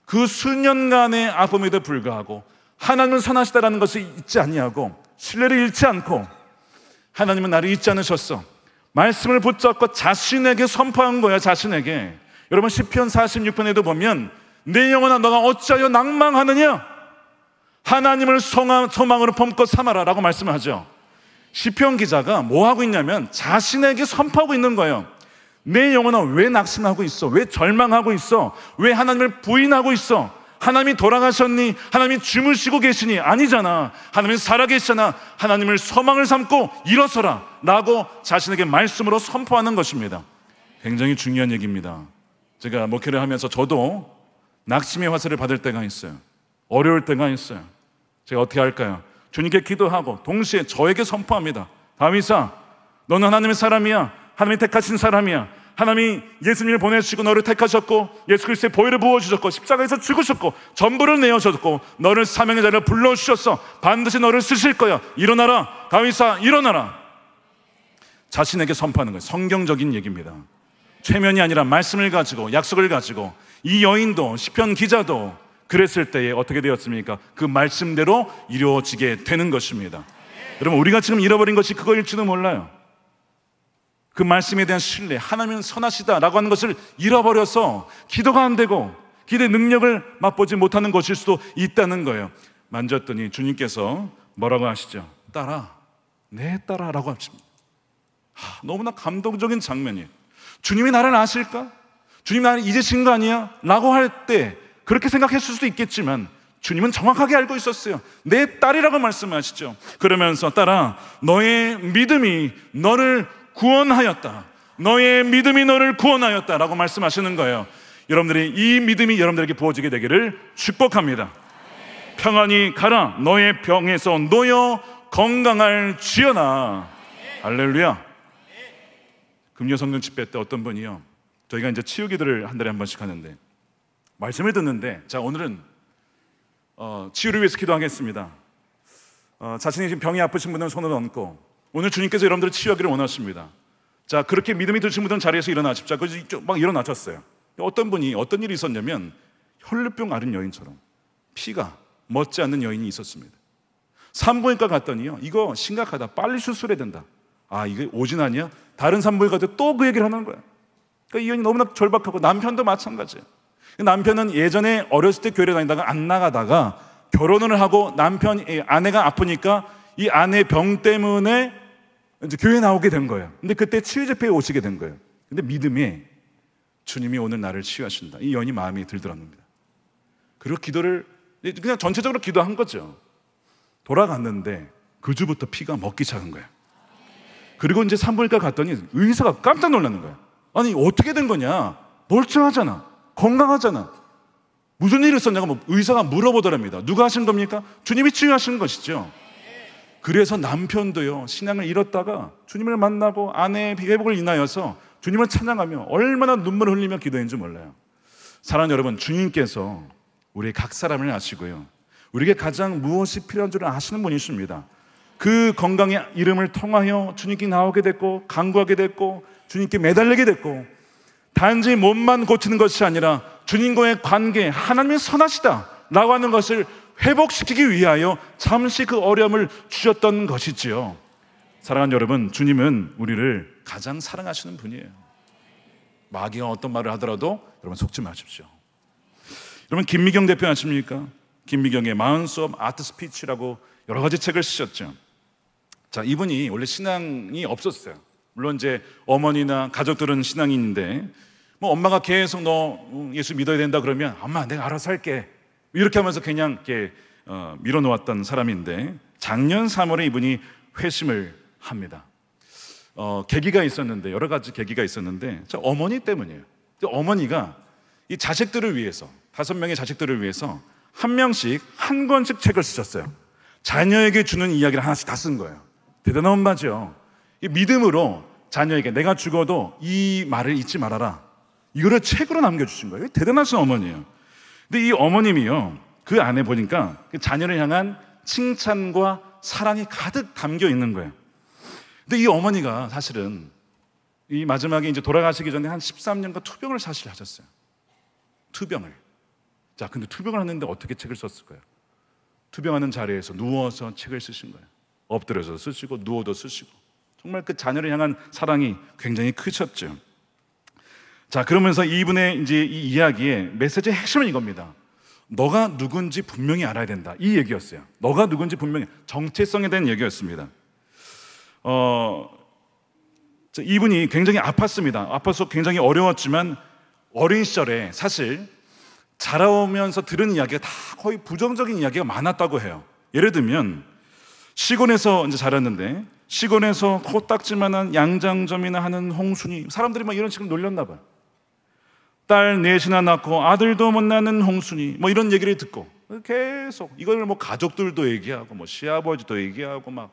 그 수년간의 아픔에도 불구하고 하나님은 선하시다라는 것을 잊지 아니하고 신뢰를 잃지 않고 하나님은 나를 잊지 않으셨어. 말씀을 붙잡고 자신에게 선포한 거야. 자신에게. 여러분, 시편 46편에도 보면 내 영혼아 너가 어찌하여 낭망하느냐, 하나님을 소망으로 품고 삼아라 라고 말씀을 하죠. 시편 기자가 뭐 하고 있냐면 자신에게 선포하고 있는 거예요. 내 영혼아 왜 낙심하고 있어? 왜 절망하고 있어? 왜 하나님을 부인하고 있어? 하나님이 돌아가셨니? 하나님이 주무시고 계시니? 아니잖아. 하나님은 살아계시잖아. 하나님을 소망을 삼고 일어서라 라고 자신에게 말씀으로 선포하는 것입니다. 굉장히 중요한 얘기입니다. 제가 목회를 하면서 저도 낙심의 화살을 받을 때가 있어요. 어려울 때가 있어요. 제가 어떻게 할까요? 주님께 기도하고 동시에 저에게 선포합니다. 다윗아, 너는 하나님의 사람이야. 하나님이 택하신 사람이야. 하나님이 예수님을 보내주시고 너를 택하셨고 예수 그리스도의 보혈을 부어주셨고 십자가에서 죽으셨고 전부를 내어주셨고 너를 사명의 자리를 불러주셨어. 반드시 너를 쓰실 거야. 일어나라. 다윗아, 일어나라. 자신에게 선포하는 거예요. 성경적인 얘기입니다. 최면이 아니라 말씀을 가지고, 약속을 가지고. 이 여인도, 시편 기자도 그랬을 때에 어떻게 되었습니까? 그 말씀대로 이루어지게 되는 것입니다. 여러분, 우리가 지금 잃어버린 것이 그거일지도 몰라요. 그 말씀에 대한 신뢰, 하나님은 선하시다라고 하는 것을 잃어버려서 기도가 안 되고 기도의 능력을 맛보지 못하는 것일 수도 있다는 거예요. 만졌더니 주님께서 뭐라고 하시죠? 딸아, 내 딸아라고 하십니다. 너무나 감동적인 장면이에요. 주님이 나를 아실까? 주님이 나를 잊으신 거 아니야? 라고 할 때 그렇게 생각했을 수도 있겠지만 주님은 정확하게 알고 있었어요. 내 딸이라고 말씀하시죠. 그러면서 딸아, 너의 믿음이 너를 구원하였다. 너의 믿음이 너를 구원하였다 라고 말씀하시는 거예요. 여러분들이 이 믿음이 여러분들에게 부어지게 되기를 축복합니다. 평안히 가라. 너의 병에서 놓여 건강할지어다. 할렐루야. 금요 성령 집회 때 어떤 분이요, 저희가 이제 치유 기도를 한 달에 한 번씩 하는데 말씀을 듣는데, 자, 오늘은 치유를 위해서 기도하겠습니다. 자신이 지금 병이 아프신 분은 손을 얹고, 오늘 주님께서 여러분들을 치유하기를 원하십니다. 자, 그렇게 믿음이 드신 분은 자리에서 일어나십시오. 그래서 막 일어나셨어요. 어떤 분이 어떤 일이 있었냐면, 혈루병 앓은 여인처럼 피가 멎지 않는 여인이 있었습니다. 산부인과 갔더니요, 이거 심각하다, 빨리 수술해야 된다. 아, 이게 오진 않냐? 다른 산부인과 가도 또 그 얘기를 하는 거야. 그러니까 이 여인이 너무나 절박하고, 남편도 마찬가지예요. 남편은 예전에 어렸을 때 교회를 다니다가 안 나가다가 결혼을 하고 아내가 아프니까 이 아내 병 때문에 이제 교회에 나오게 된 거예요. 근데 그때 치유 집회에 오시게 된 거예요. 근데 믿음에 주님이 오늘 나를 치유하신다, 이 여인이 마음이 들더랍니다. 그리고 기도를 그냥 전체적으로 기도한 거죠. 돌아갔는데 그 주부터 피가 먹기 시작한 거예요. 그리고 이제 산부인과 갔더니 의사가 깜짝 놀라는 거예요. 아니, 어떻게 된 거냐? 멀쩡하잖아, 건강하잖아, 무슨 일이 있었냐고 의사가 물어보더랍니다. 누가 하신 겁니까? 주님이 치유하신 것이죠. 그래서 남편도요, 신앙을 잃었다가 주님을 만나고 아내의 회복을 인하여서 주님을 찬양하며 얼마나 눈물을 흘리며 기도했는지 몰라요. 사랑하는 여러분, 주님께서 우리 각 사람을 아시고요, 우리에게 가장 무엇이 필요한 줄 아시는 분이십니다. 그 건강의 이름을 통하여 주님께 나오게 됐고, 간구하게 됐고, 주님께 매달리게 됐고, 단지 몸만 고치는 것이 아니라 주님과의 관계, 하나님이 선하시다 라고 하는 것을 회복시키기 위하여 잠시 그 어려움을 주셨던 것이지요. 사랑하는 여러분, 주님은 우리를 가장 사랑하시는 분이에요. 마귀가 어떤 말을 하더라도 여러분 속지 마십시오. 여러분, 김미경 대표 아십니까? 김미경의 마운스 오브 아트 스피치라고 여러 가지 책을 쓰셨죠. 자, 이분이 원래 신앙이 없었어요. 물론 이제 어머니나 가족들은 신앙인인데, 뭐 엄마가 계속 너 예수 믿어야 된다 그러면 엄마 내가 알아서 할게 이렇게 하면서 그냥 이렇게 밀어놓았던 사람인데, 작년 3월에 이분이 회심을 합니다. 계기가 있었는데, 여러 가지 계기가 있었는데, 어머니 때문이에요. 어머니가 이 자식들을 위해서, 5명의 자식들을 위해서 한 명씩 한 권씩 책을 쓰셨어요. 자녀에게 주는 이야기를 하나씩 다 쓴 거예요. 대단한 엄마죠. 이 믿음으로 자녀에게 내가 죽어도 이 말을 잊지 말아라, 이거를 책으로 남겨주신 거예요. 대단하신 어머니예요. 근데 이 어머님이요, 그 안에 보니까 그 자녀를 향한 칭찬과 사랑이 가득 담겨 있는 거예요. 근데 이 어머니가 사실은 이 마지막에 이제 돌아가시기 전에 한 13년간 투병을 사실 하셨어요. 투병을. 자, 근데 투병을 하는데 어떻게 책을 썼을까요? 투병하는 자리에서 누워서 책을 쓰신 거예요. 엎드려서 쓰시고 누워도 쓰시고, 정말 그 자녀를 향한 사랑이 굉장히 크셨죠. 자, 그러면서 이분의 이제 이 이야기의 메시지의 핵심은 이겁니다. 너가 누군지 분명히 알아야 된다, 이 얘기였어요. 너가 누군지 분명히, 정체성에 대한 얘기였습니다. 이분이 굉장히 아팠습니다. 아파서 굉장히 어려웠지만 어린 시절에 사실 자라오면서 들은 이야기가 다 거의 부정적인 이야기가 많았다고 해요. 예를 들면 시골에서 이제 자랐는데, 시골에서 코딱지만한 양장점이나 하는 홍순이, 사람들이 막 이런 식으로 놀렸나 봐요. 딸 넷이나 낳고 아들도 못 낳는 홍순이, 뭐 이런 얘기를 듣고 계속 이걸 뭐 가족들도 얘기하고 뭐 시아버지도 얘기하고 막,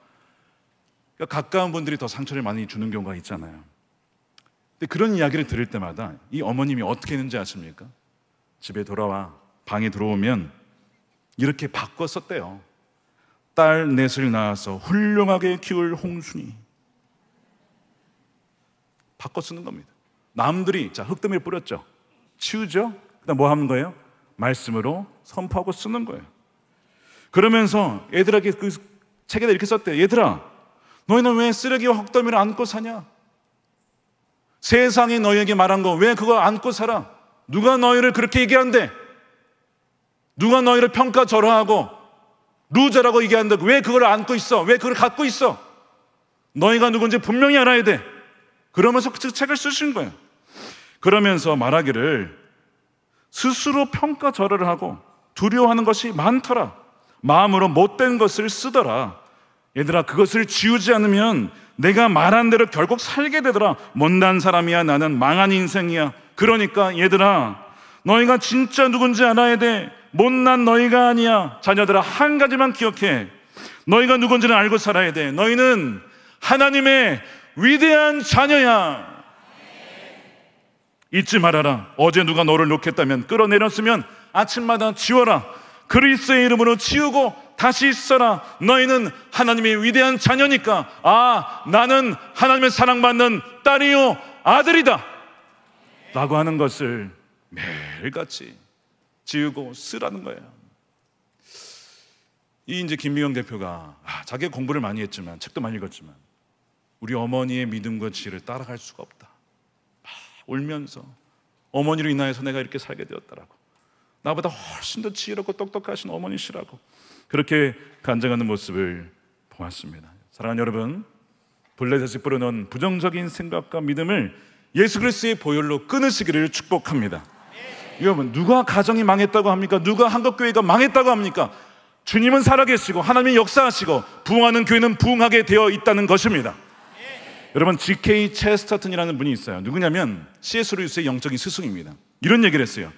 그러니까 가까운 분들이 더 상처를 많이 주는 경우가 있잖아요. 근데 그런 이야기를 들을 때마다 이 어머님이 어떻게 했는지 아십니까? 집에 돌아와 방에 들어오면 이렇게 바꿔 썼대요. 딸 넷을 낳아서 훌륭하게 키울 홍순이. 바꿔 쓰는 겁니다. 남들이 자 흙더미를 뿌렸죠, 치우죠. 그다음 뭐 하는 거예요? 말씀으로 선포하고 쓰는 거예요. 그러면서 애들에게 그 책에다 이렇게 썼대요. 얘들아, 너희는 왜 쓰레기와 흙더미를 안고 사냐? 세상이 너희에게 말한 거 왜 그거 안고 살아? 누가 너희를 그렇게 얘기한대? 누가 너희를 평가절하하고 루저라고 얘기한다고 왜 그걸 안고 있어? 왜 그걸 갖고 있어? 너희가 누군지 분명히 알아야 돼. 그러면서 그 책을 쓰신 거예요. 그러면서 말하기를 스스로 평가절하를 하고 두려워하는 것이 많더라. 마음으로 못된 것을 쓰더라. 얘들아, 그것을 지우지 않으면 내가 말한 대로 결국 살게 되더라. 못난 사람이야, 나는 망한 인생이야. 그러니까 얘들아, 너희가 진짜 누군지 알아야 돼. 못난 너희가 아니야. 자녀들아, 한 가지만 기억해. 너희가 누군지는 알고 살아야 돼. 너희는 하나님의 위대한 자녀야. 잊지 말아라. 어제 누가 너를 놓겠다면, 끌어내렸으면 아침마다 지워라. 그리스도의 이름으로 지우고 다시 써라. 너희는 하나님의 위대한 자녀니까, 나는 하나님의 사랑받는 딸이요 아들이다 라고 하는 것을 매일같이 지우고 쓰라는 거예요. 이 이제 김미경 대표가 자기가 공부를 많이 했지만, 책도 많이 읽었지만, 우리 어머니의 믿음과 지혜를 따라갈 수가 없다. 울면서 어머니로 인하여서 내가 이렇게 살게 되었다라고, 나보다 훨씬 더 지혜롭고 똑똑하신 어머니시라고 그렇게 간증하는 모습을 보았습니다. 사랑하는 여러분, 블레셋이 뿌려놓은 부정적인 생각과 믿음을 예수 그리스도의 보혈로 끊으시기를 축복합니다. 여러분, 누가 가정이 망했다고 합니까? 누가 한국교회가 망했다고 합니까? 주님은 살아계시고 하나님이 역사하시고 부흥하는 교회는 부흥하게 되어 있다는 것입니다. 여러분, G.K. 체스터튼이라는 분이 있어요. 누구냐면 C.S. 루이스의 영적인 스승입니다. 이런 얘기를 했어요.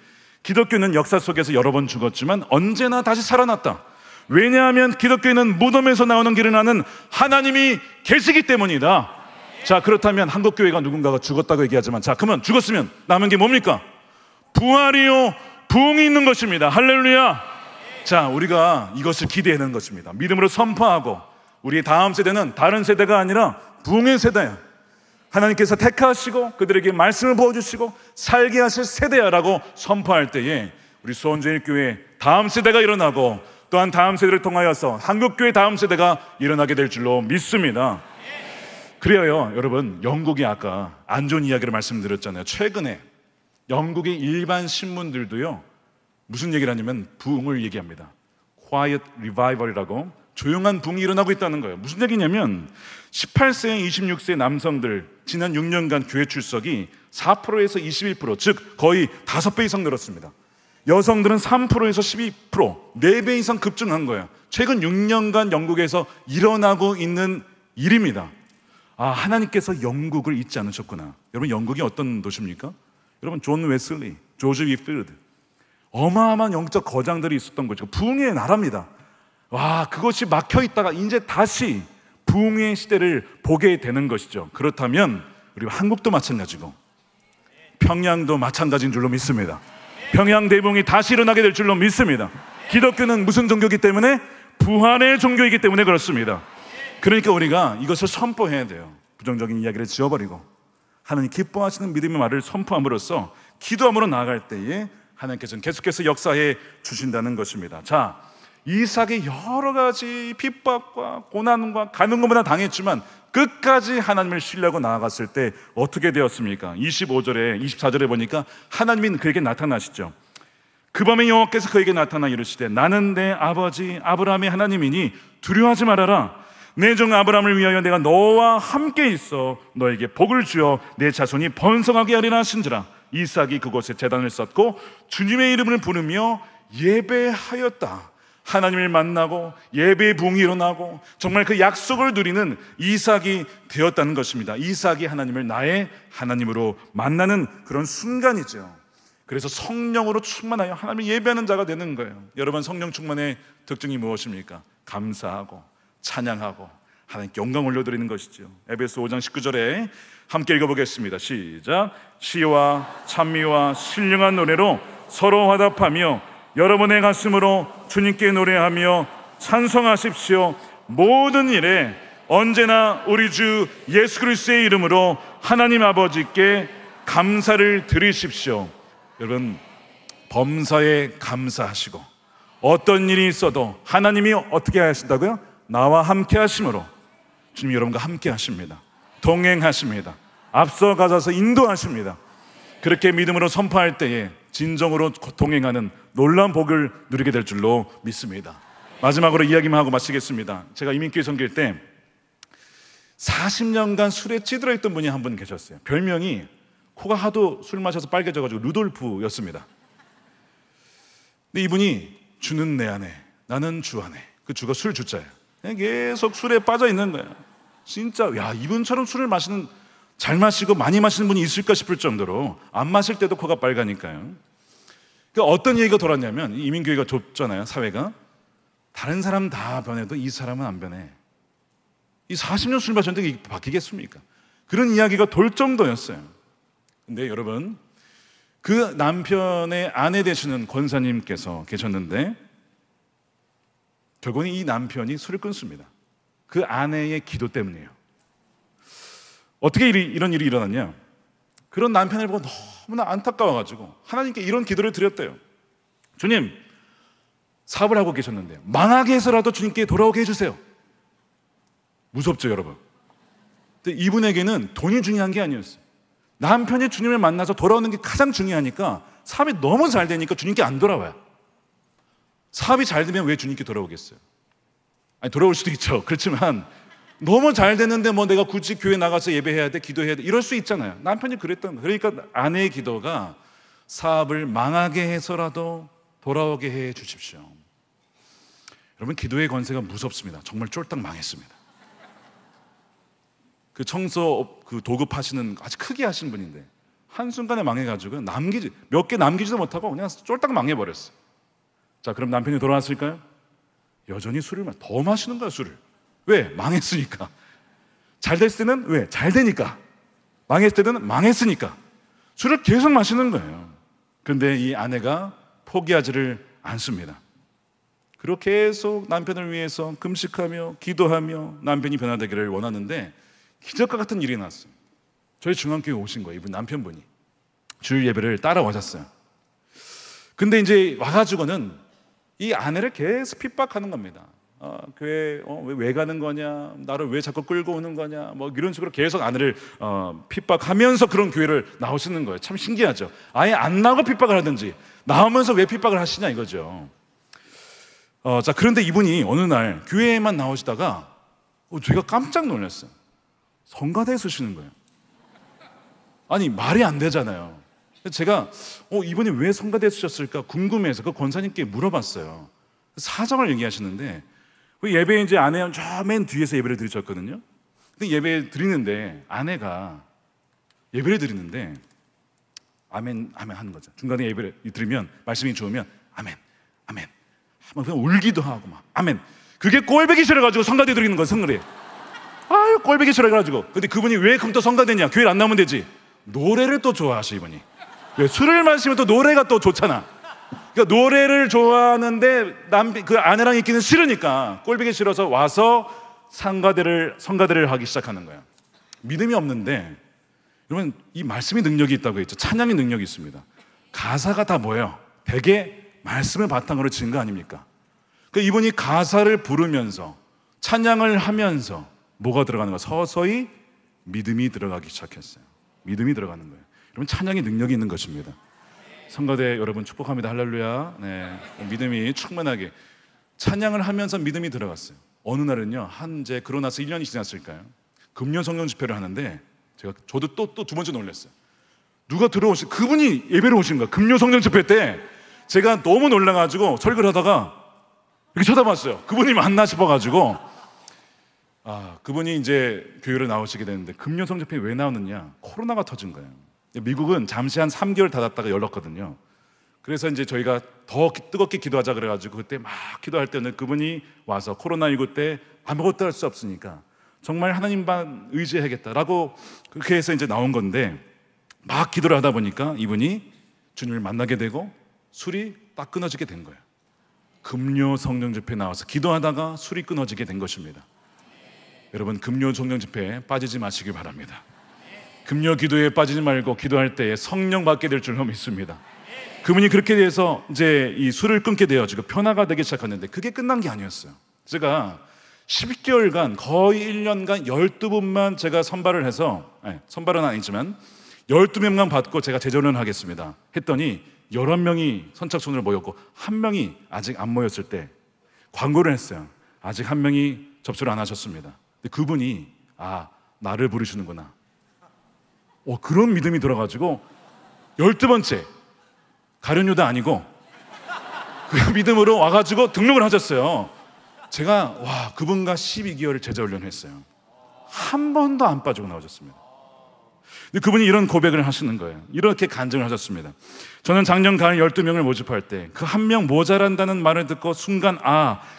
기독교는 역사 속에서 여러 번 죽었지만 언제나 다시 살아났다. 왜냐하면 기독교는 무덤에서 나오는 길을 아는 하나님이 계시기 때문이다. 자, 그렇다면 한국교회가 누군가가 죽었다고 얘기하지만, 자, 그러면 죽었으면 남은 게 뭡니까? 부활이요 부흥이 있는 것입니다. 할렐루야. 자, 우리가 이것을 기대하는 것입니다. 믿음으로 선포하고, 우리의 다음 세대는 다른 세대가 아니라 부흥의 세대야. 하나님께서 택하시고 그들에게 말씀을 부어주시고 살게 하실 세대야라고 선포할 때에 우리 수원제일교회 다음 세대가 일어나고, 또한 다음 세대를 통하여서 한국교회 다음 세대가 일어나게 될 줄로 믿습니다. 그래요, 여러분, 영국이 아까 안 좋은 이야기를 말씀드렸잖아요. 최근에 영국의 일반 신문들도요, 무슨 얘기를 하냐면 부흥을 얘기합니다. Quiet Revival이라고, 조용한 부흥이 일어나고 있다는 거예요. 무슨 얘기냐면 18세, 26세 남성들 지난 6년간 교회 출석이 4%에서 21%, 즉 거의 5배 이상 늘었습니다. 여성들은 3%에서 12%, 4배 이상 급증한 거예요. 최근 6년간 영국에서 일어나고 있는 일입니다. 하나님께서 영국을 잊지 않으셨구나. 여러분, 영국이 어떤 도시입니까? 여러분, 존 웨슬리, 조지 위필드, 어마어마한 영적 거장들이 있었던 거죠. 부흥의 나라입니다. 그것이 막혀 있다가 이제 다시 부흥의 시대를 보게 되는 것이죠. 그렇다면 우리 한국도 마찬가지고 평양도 마찬가지인 줄로 믿습니다. 평양 대부흥이 다시 일어나게 될 줄로 믿습니다. 기독교는 무슨 종교이기 때문에? 부활의 종교이기 때문에 그렇습니다. 그러니까 우리가 이것을 선포해야 돼요. 부정적인 이야기를 지워버리고 하나님 기뻐하시는 믿음의 말을 선포함으로써 기도함으로 나아갈 때에 하나님께서는 계속해서 역사해 주신다는 것입니다. 자, 이삭이 여러 가지 핍박과 고난과 가는것마다 당했지만 끝까지 하나님을 신뢰하고 나아갔을 때 어떻게 되었습니까? 25절에 24절에 보니까 하나님이 그에게 나타나시죠. 그 밤에 여호와께서 그에게 나타나 이르시되 나는 내 아버지 아브라함의 하나님이니 두려워하지 말아라. 내 종 아브라함을 위하여 내가 너와 함께 있어 너에게 복을 주어 내 자손이 번성하게 하리라 하신지라. 이삭이 그곳에 제단을 쌓고 주님의 이름을 부르며 예배하였다. 하나님을 만나고 예배의 부흥이 일어나고 정말 그 약속을 누리는 이삭이 되었다는 것입니다. 이삭이 하나님을 나의 하나님으로 만나는 그런 순간이죠. 그래서 성령으로 충만하여 하나님을 예배하는 자가 되는 거예요. 여러분, 성령 충만의 특징이 무엇입니까? 감사하고 찬양하고 하나님께 영광 올려드리는 것이죠. 에베소 5장 19절에 함께 읽어보겠습니다. 시작. 시와 찬미와 신령한 노래로 서로 화답하며 여러분의 가슴으로 주님께 노래하며 찬송하십시오. 모든 일에 언제나 우리 주 예수 그리스도의 이름으로 하나님 아버지께 감사를 드리십시오. 여러분, 범사에 감사하시고 어떤 일이 있어도 하나님이 어떻게 하신다고요? 나와 함께 하심으로 주님이 여러분과 함께 하십니다. 동행하십니다. 앞서가셔서 인도하십니다. 그렇게 믿음으로 선포할 때에 진정으로 동행하는 놀라운 복을 누리게 될 줄로 믿습니다. 마지막으로 이야기만 하고 마치겠습니다. 제가 이민교회 섬길 때 40년간 술에 찌들어 있던 분이 한 분 계셨어요. 별명이 코가 하도 술 마셔서 빨개져가지고 루돌프였습니다. 근데 이분이 주는 내 안에 나는 주 안에, 그 주가 술 주자예요. 계속 술에 빠져 있는 거예요. 진짜 이분처럼 술을 마시는, 잘 마시고 많이 마시는 분이 있을까 싶을 정도로 안 마실 때도 코가 빨가니까요. 그러니까 어떤 얘기가 돌았냐면, 이민교회가 좁잖아요, 사회가. 다른 사람 다 변해도 이 사람은 안 변해. 이 40년 술 마셨는데 이게 바뀌겠습니까? 그런 이야기가 돌 정도였어요. 근데 여러분, 그 남편의 아내 되시는 권사님께서 계셨는데 결국은 이 남편이 술을 끊습니다. 그 아내의 기도 때문이에요. 어떻게 이런 일이 일어났냐? 그런 남편을 보고 너무나 안타까워가지고 하나님께 이런 기도를 드렸대요. 주님, 사업을 하고 계셨는데 망하게 해서라도 주님께 돌아오게 해주세요. 무섭죠, 여러분? 근데 이분에게는 돈이 중요한 게 아니었어요. 남편이 주님을 만나서 돌아오는 게 가장 중요하니까 사업이 너무 잘 되니까 주님께 안 돌아와요. 사업이 잘 되면 왜 주님께 돌아오겠어요? 아니, 돌아올 수도 있죠. 그렇지만 너무 잘 되는데 뭐 내가 굳이 교회 나가서 예배해야 돼, 기도해야 돼, 이럴 수 있잖아요. 남편이 그랬던 거예요. 그러니까 아내의 기도가 사업을 망하게 해서라도 돌아오게 해 주십시오. 여러분, 기도의 권세가 무섭습니다. 정말 쫄딱 망했습니다. 그 청소 그 도구 파시는 아주 크게 하신 분인데 한순간에 망해가지고 몇 개 남기지도 못하고 그냥 쫄딱 망해버렸어요. 자, 그럼 남편이 돌아왔을까요? 여전히 술을 더 마시는 거야, 술을. 왜? 망했으니까. 잘 됐을 때는 왜? 잘 되니까. 망했을 때는 망했으니까. 술을 계속 마시는 거예요. 그런데 이 아내가 포기하지를 않습니다. 그렇게 계속 남편을 위해서 금식하며 기도하며 남편이 변화되기를 원하는데 기적과 같은 일이 났어요. 저희 중앙교회 오신 거예요. 이분 남편분이 주일 예배를 따라오셨어요. 근데 이제 와가지고는 이 아내를 계속 핍박하는 겁니다. 교회 왜 가는 거냐, 나를 왜 자꾸 끌고 오는 거냐, 뭐 이런 식으로 계속 아내를 핍박하면서 그런 교회를 나오시는 거예요. 참 신기하죠. 아예 안 나오고 핍박을 하든지 나오면서 왜 핍박을 하시냐 이거죠. 자, 그런데 이분이 어느 날 교회에만 나오시다가 제가 깜짝 놀랐어요. 성가대에 서시는 거예요. 아니, 말이 안 되잖아요. 제가 이분이 왜 성가대에 서셨을까 궁금해서 그 권사님께 물어봤어요. 사정을 얘기하시는데 그 예배에 이제 아내는 저 맨 뒤에서 예배를 드리셨거든요. 근데 예배 드리는데 아내가 예배를 드리는데 아멘 아멘 하는 거죠. 중간에 예배를 들으면 말씀이 좋으면 아멘 아멘 막 그냥 울기도 하고 막 아멘. 그게 꼴보기 싫어가지고 성가대 드리는 거예요. 성가대. 아유, 꼴보기 싫어가지고. 근데 그분이 왜 그럼 또 성가대냐? 교회를 안 나오면 되지. 노래를 또 좋아하셔 이분이. 왜? 술을 마시면 또 노래가 또 좋잖아. 그러니까 노래를 좋아하는데 그 아내랑 있기는 싫으니까 꼴보기 싫어서 와서 성가대를 하기 시작하는 거야. 믿음이 없는데 여러분, 이 말씀이 능력이 있다고 했죠. 찬양이 능력이 있습니다. 가사가 다 뭐예요? 대개 말씀을 바탕으로 지은 거 아닙니까? 그러니까 이분이 가사를 부르면서 찬양을 하면서 뭐가 들어가는 거야? 서서히 믿음이 들어가기 시작했어요. 믿음이 들어가는 거예요. 여러분, 찬양이 능력이 있는 것입니다. 성가대 여러분 축복합니다. 할렐루야. 네, 믿음이 충만하게 찬양을 하면서 믿음이 들어갔어요. 어느 날은요, 이제 그러고 나서 1년이 지났을까요? 금요 성령 집회를 하는데 저도 또 두 번째 놀랐어요. 누가 그분이 예배로 오신 거야. 금요 성령 집회 때 제가 너무 놀라가지고 설교를 하다가 이렇게 쳐다봤어요. 그분이 맞나 싶어가지고 그분이 이제 교회로 나오시게 되는데 금요 성령 집회에 왜 나오느냐? 코로나가 터진 거예요. 미국은 잠시 한 3개월 닫았다가 열렸거든요. 그래서 이제 저희가 더 뜨겁게 기도하자 그래가지고 그때 막 기도할 때는 그분이 와서 코로나19 때 아무것도 할 수 없으니까 정말 하나님만 의지해야겠다라고 그렇게 해서 이제 나온 건데 막 기도를 하다 보니까 이분이 주님을 만나게 되고 술이 딱 끊어지게 된 거예요. 금요 성령 집회에 나와서 기도하다가 술이 끊어지게 된 것입니다. 여러분, 금요 성령 집회에 빠지지 마시길 바랍니다. 금요 기도에 빠지지 말고 기도할 때에 성령 받게 될 줄로 믿습니다. 그분이 그렇게 돼서 이제 이 술을 끊게 되어지고 변화가 되기 시작했는데 그게 끝난 게 아니었어요. 제가 10개월간 거의 1년간 12분만 제가 선발을 해서 선발은 아니지만 12명만 받고 제가 재전을 하겠습니다 했더니 11명이 선착순으로 모였고 한 명이 아직 안 모였을 때 광고를 했어요. 아직 한 명이 접수를 안 하셨습니다. 근데 그분이 나를 부르시는구나. 그런 믿음이 들어가지고 12번째 가룟유다 아니고 그 믿음으로 와가지고 등록을 하셨어요. 제가 그분과 12개월을 제자훈련을 했어요. 한 번도 안 빠지고 나오셨습니다. 근데 그분이 이런 고백을 하시는 거예요. 이렇게 간증을 하셨습니다. 저는 작년 가을 12명을 모집할 때 그 한 명 모자란다는 말을 듣고 순간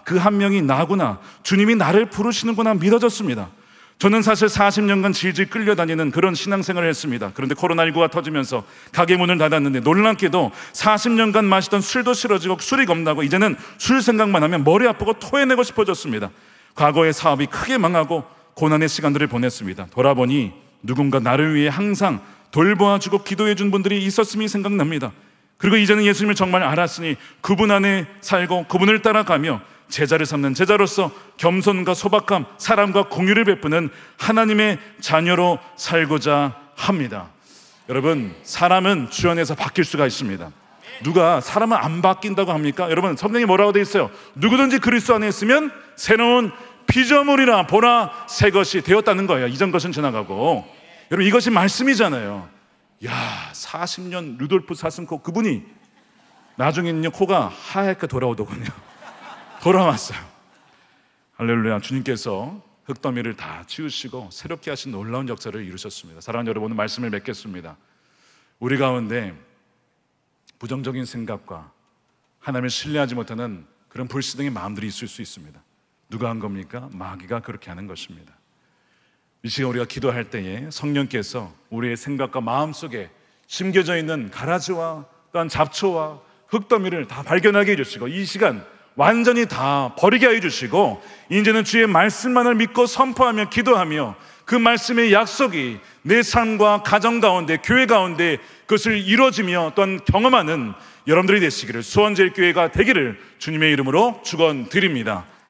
그 한 명이 나구나, 주님이 나를 부르시는구나 믿어졌습니다. 저는 사실 40년간 질질 끌려다니는 그런 신앙생활을 했습니다. 그런데 코로나19가 터지면서 가게 문을 닫았는데 놀랍게도 40년간 마시던 술도 싫어지고 술이 겁나고 이제는 술 생각만 하면 머리 아프고 토해내고 싶어졌습니다. 과거의 사업이 크게 망하고 고난의 시간들을 보냈습니다. 돌아보니 누군가 나를 위해 항상 돌보아주고 기도해준 분들이 있었음이 생각납니다. 그리고 이제는 예수님을 정말 알았으니 그분 안에 살고 그분을 따라가며 제자를 삼는 제자로서 겸손과 소박함, 사랑과 공유를 베푸는 하나님의 자녀로 살고자 합니다. 여러분, 사람은 주 안에서 바뀔 수가 있습니다. 누가 사람은 안 바뀐다고 합니까? 여러분, 성경에 뭐라고 되어 있어요? 누구든지 그리스도 안에 있으면 새로운 피조물이라 보라 새 것이 되었다는 거예요. 이전 것은 지나가고. 여러분, 이것이 말씀이잖아요. 40년 루돌프 사슴코 그분이 나중에는요 코가 하얗게 돌아오더군요. 돌아왔어요. 할렐루야. 주님께서 흙더미를 다 치우시고 새롭게 하신 놀라운 역사를 이루셨습니다. 사랑하는 여러분, 오늘 말씀을 맺겠습니다. 우리 가운데 부정적인 생각과 하나님을 신뢰하지 못하는 그런 불신앙의 마음들이 있을 수 있습니다. 누가 한 겁니까? 마귀가 그렇게 하는 것입니다. 이 시간 우리가 기도할 때에 성령께서 우리의 생각과 마음 속에 심겨져 있는 가라지와 또한 잡초와 흙더미를 다 발견하게 해주시고 이 시간 완전히 다 버리게 해주시고 이제는 주의 말씀만을 믿고 선포하며 기도하며 그 말씀의 약속이 내 삶과 가정 가운데 교회 가운데 그것을 이루어지며 또한 경험하는 여러분들이 되시기를, 수원제일교회가 되기를 주님의 이름으로 축원드립니다.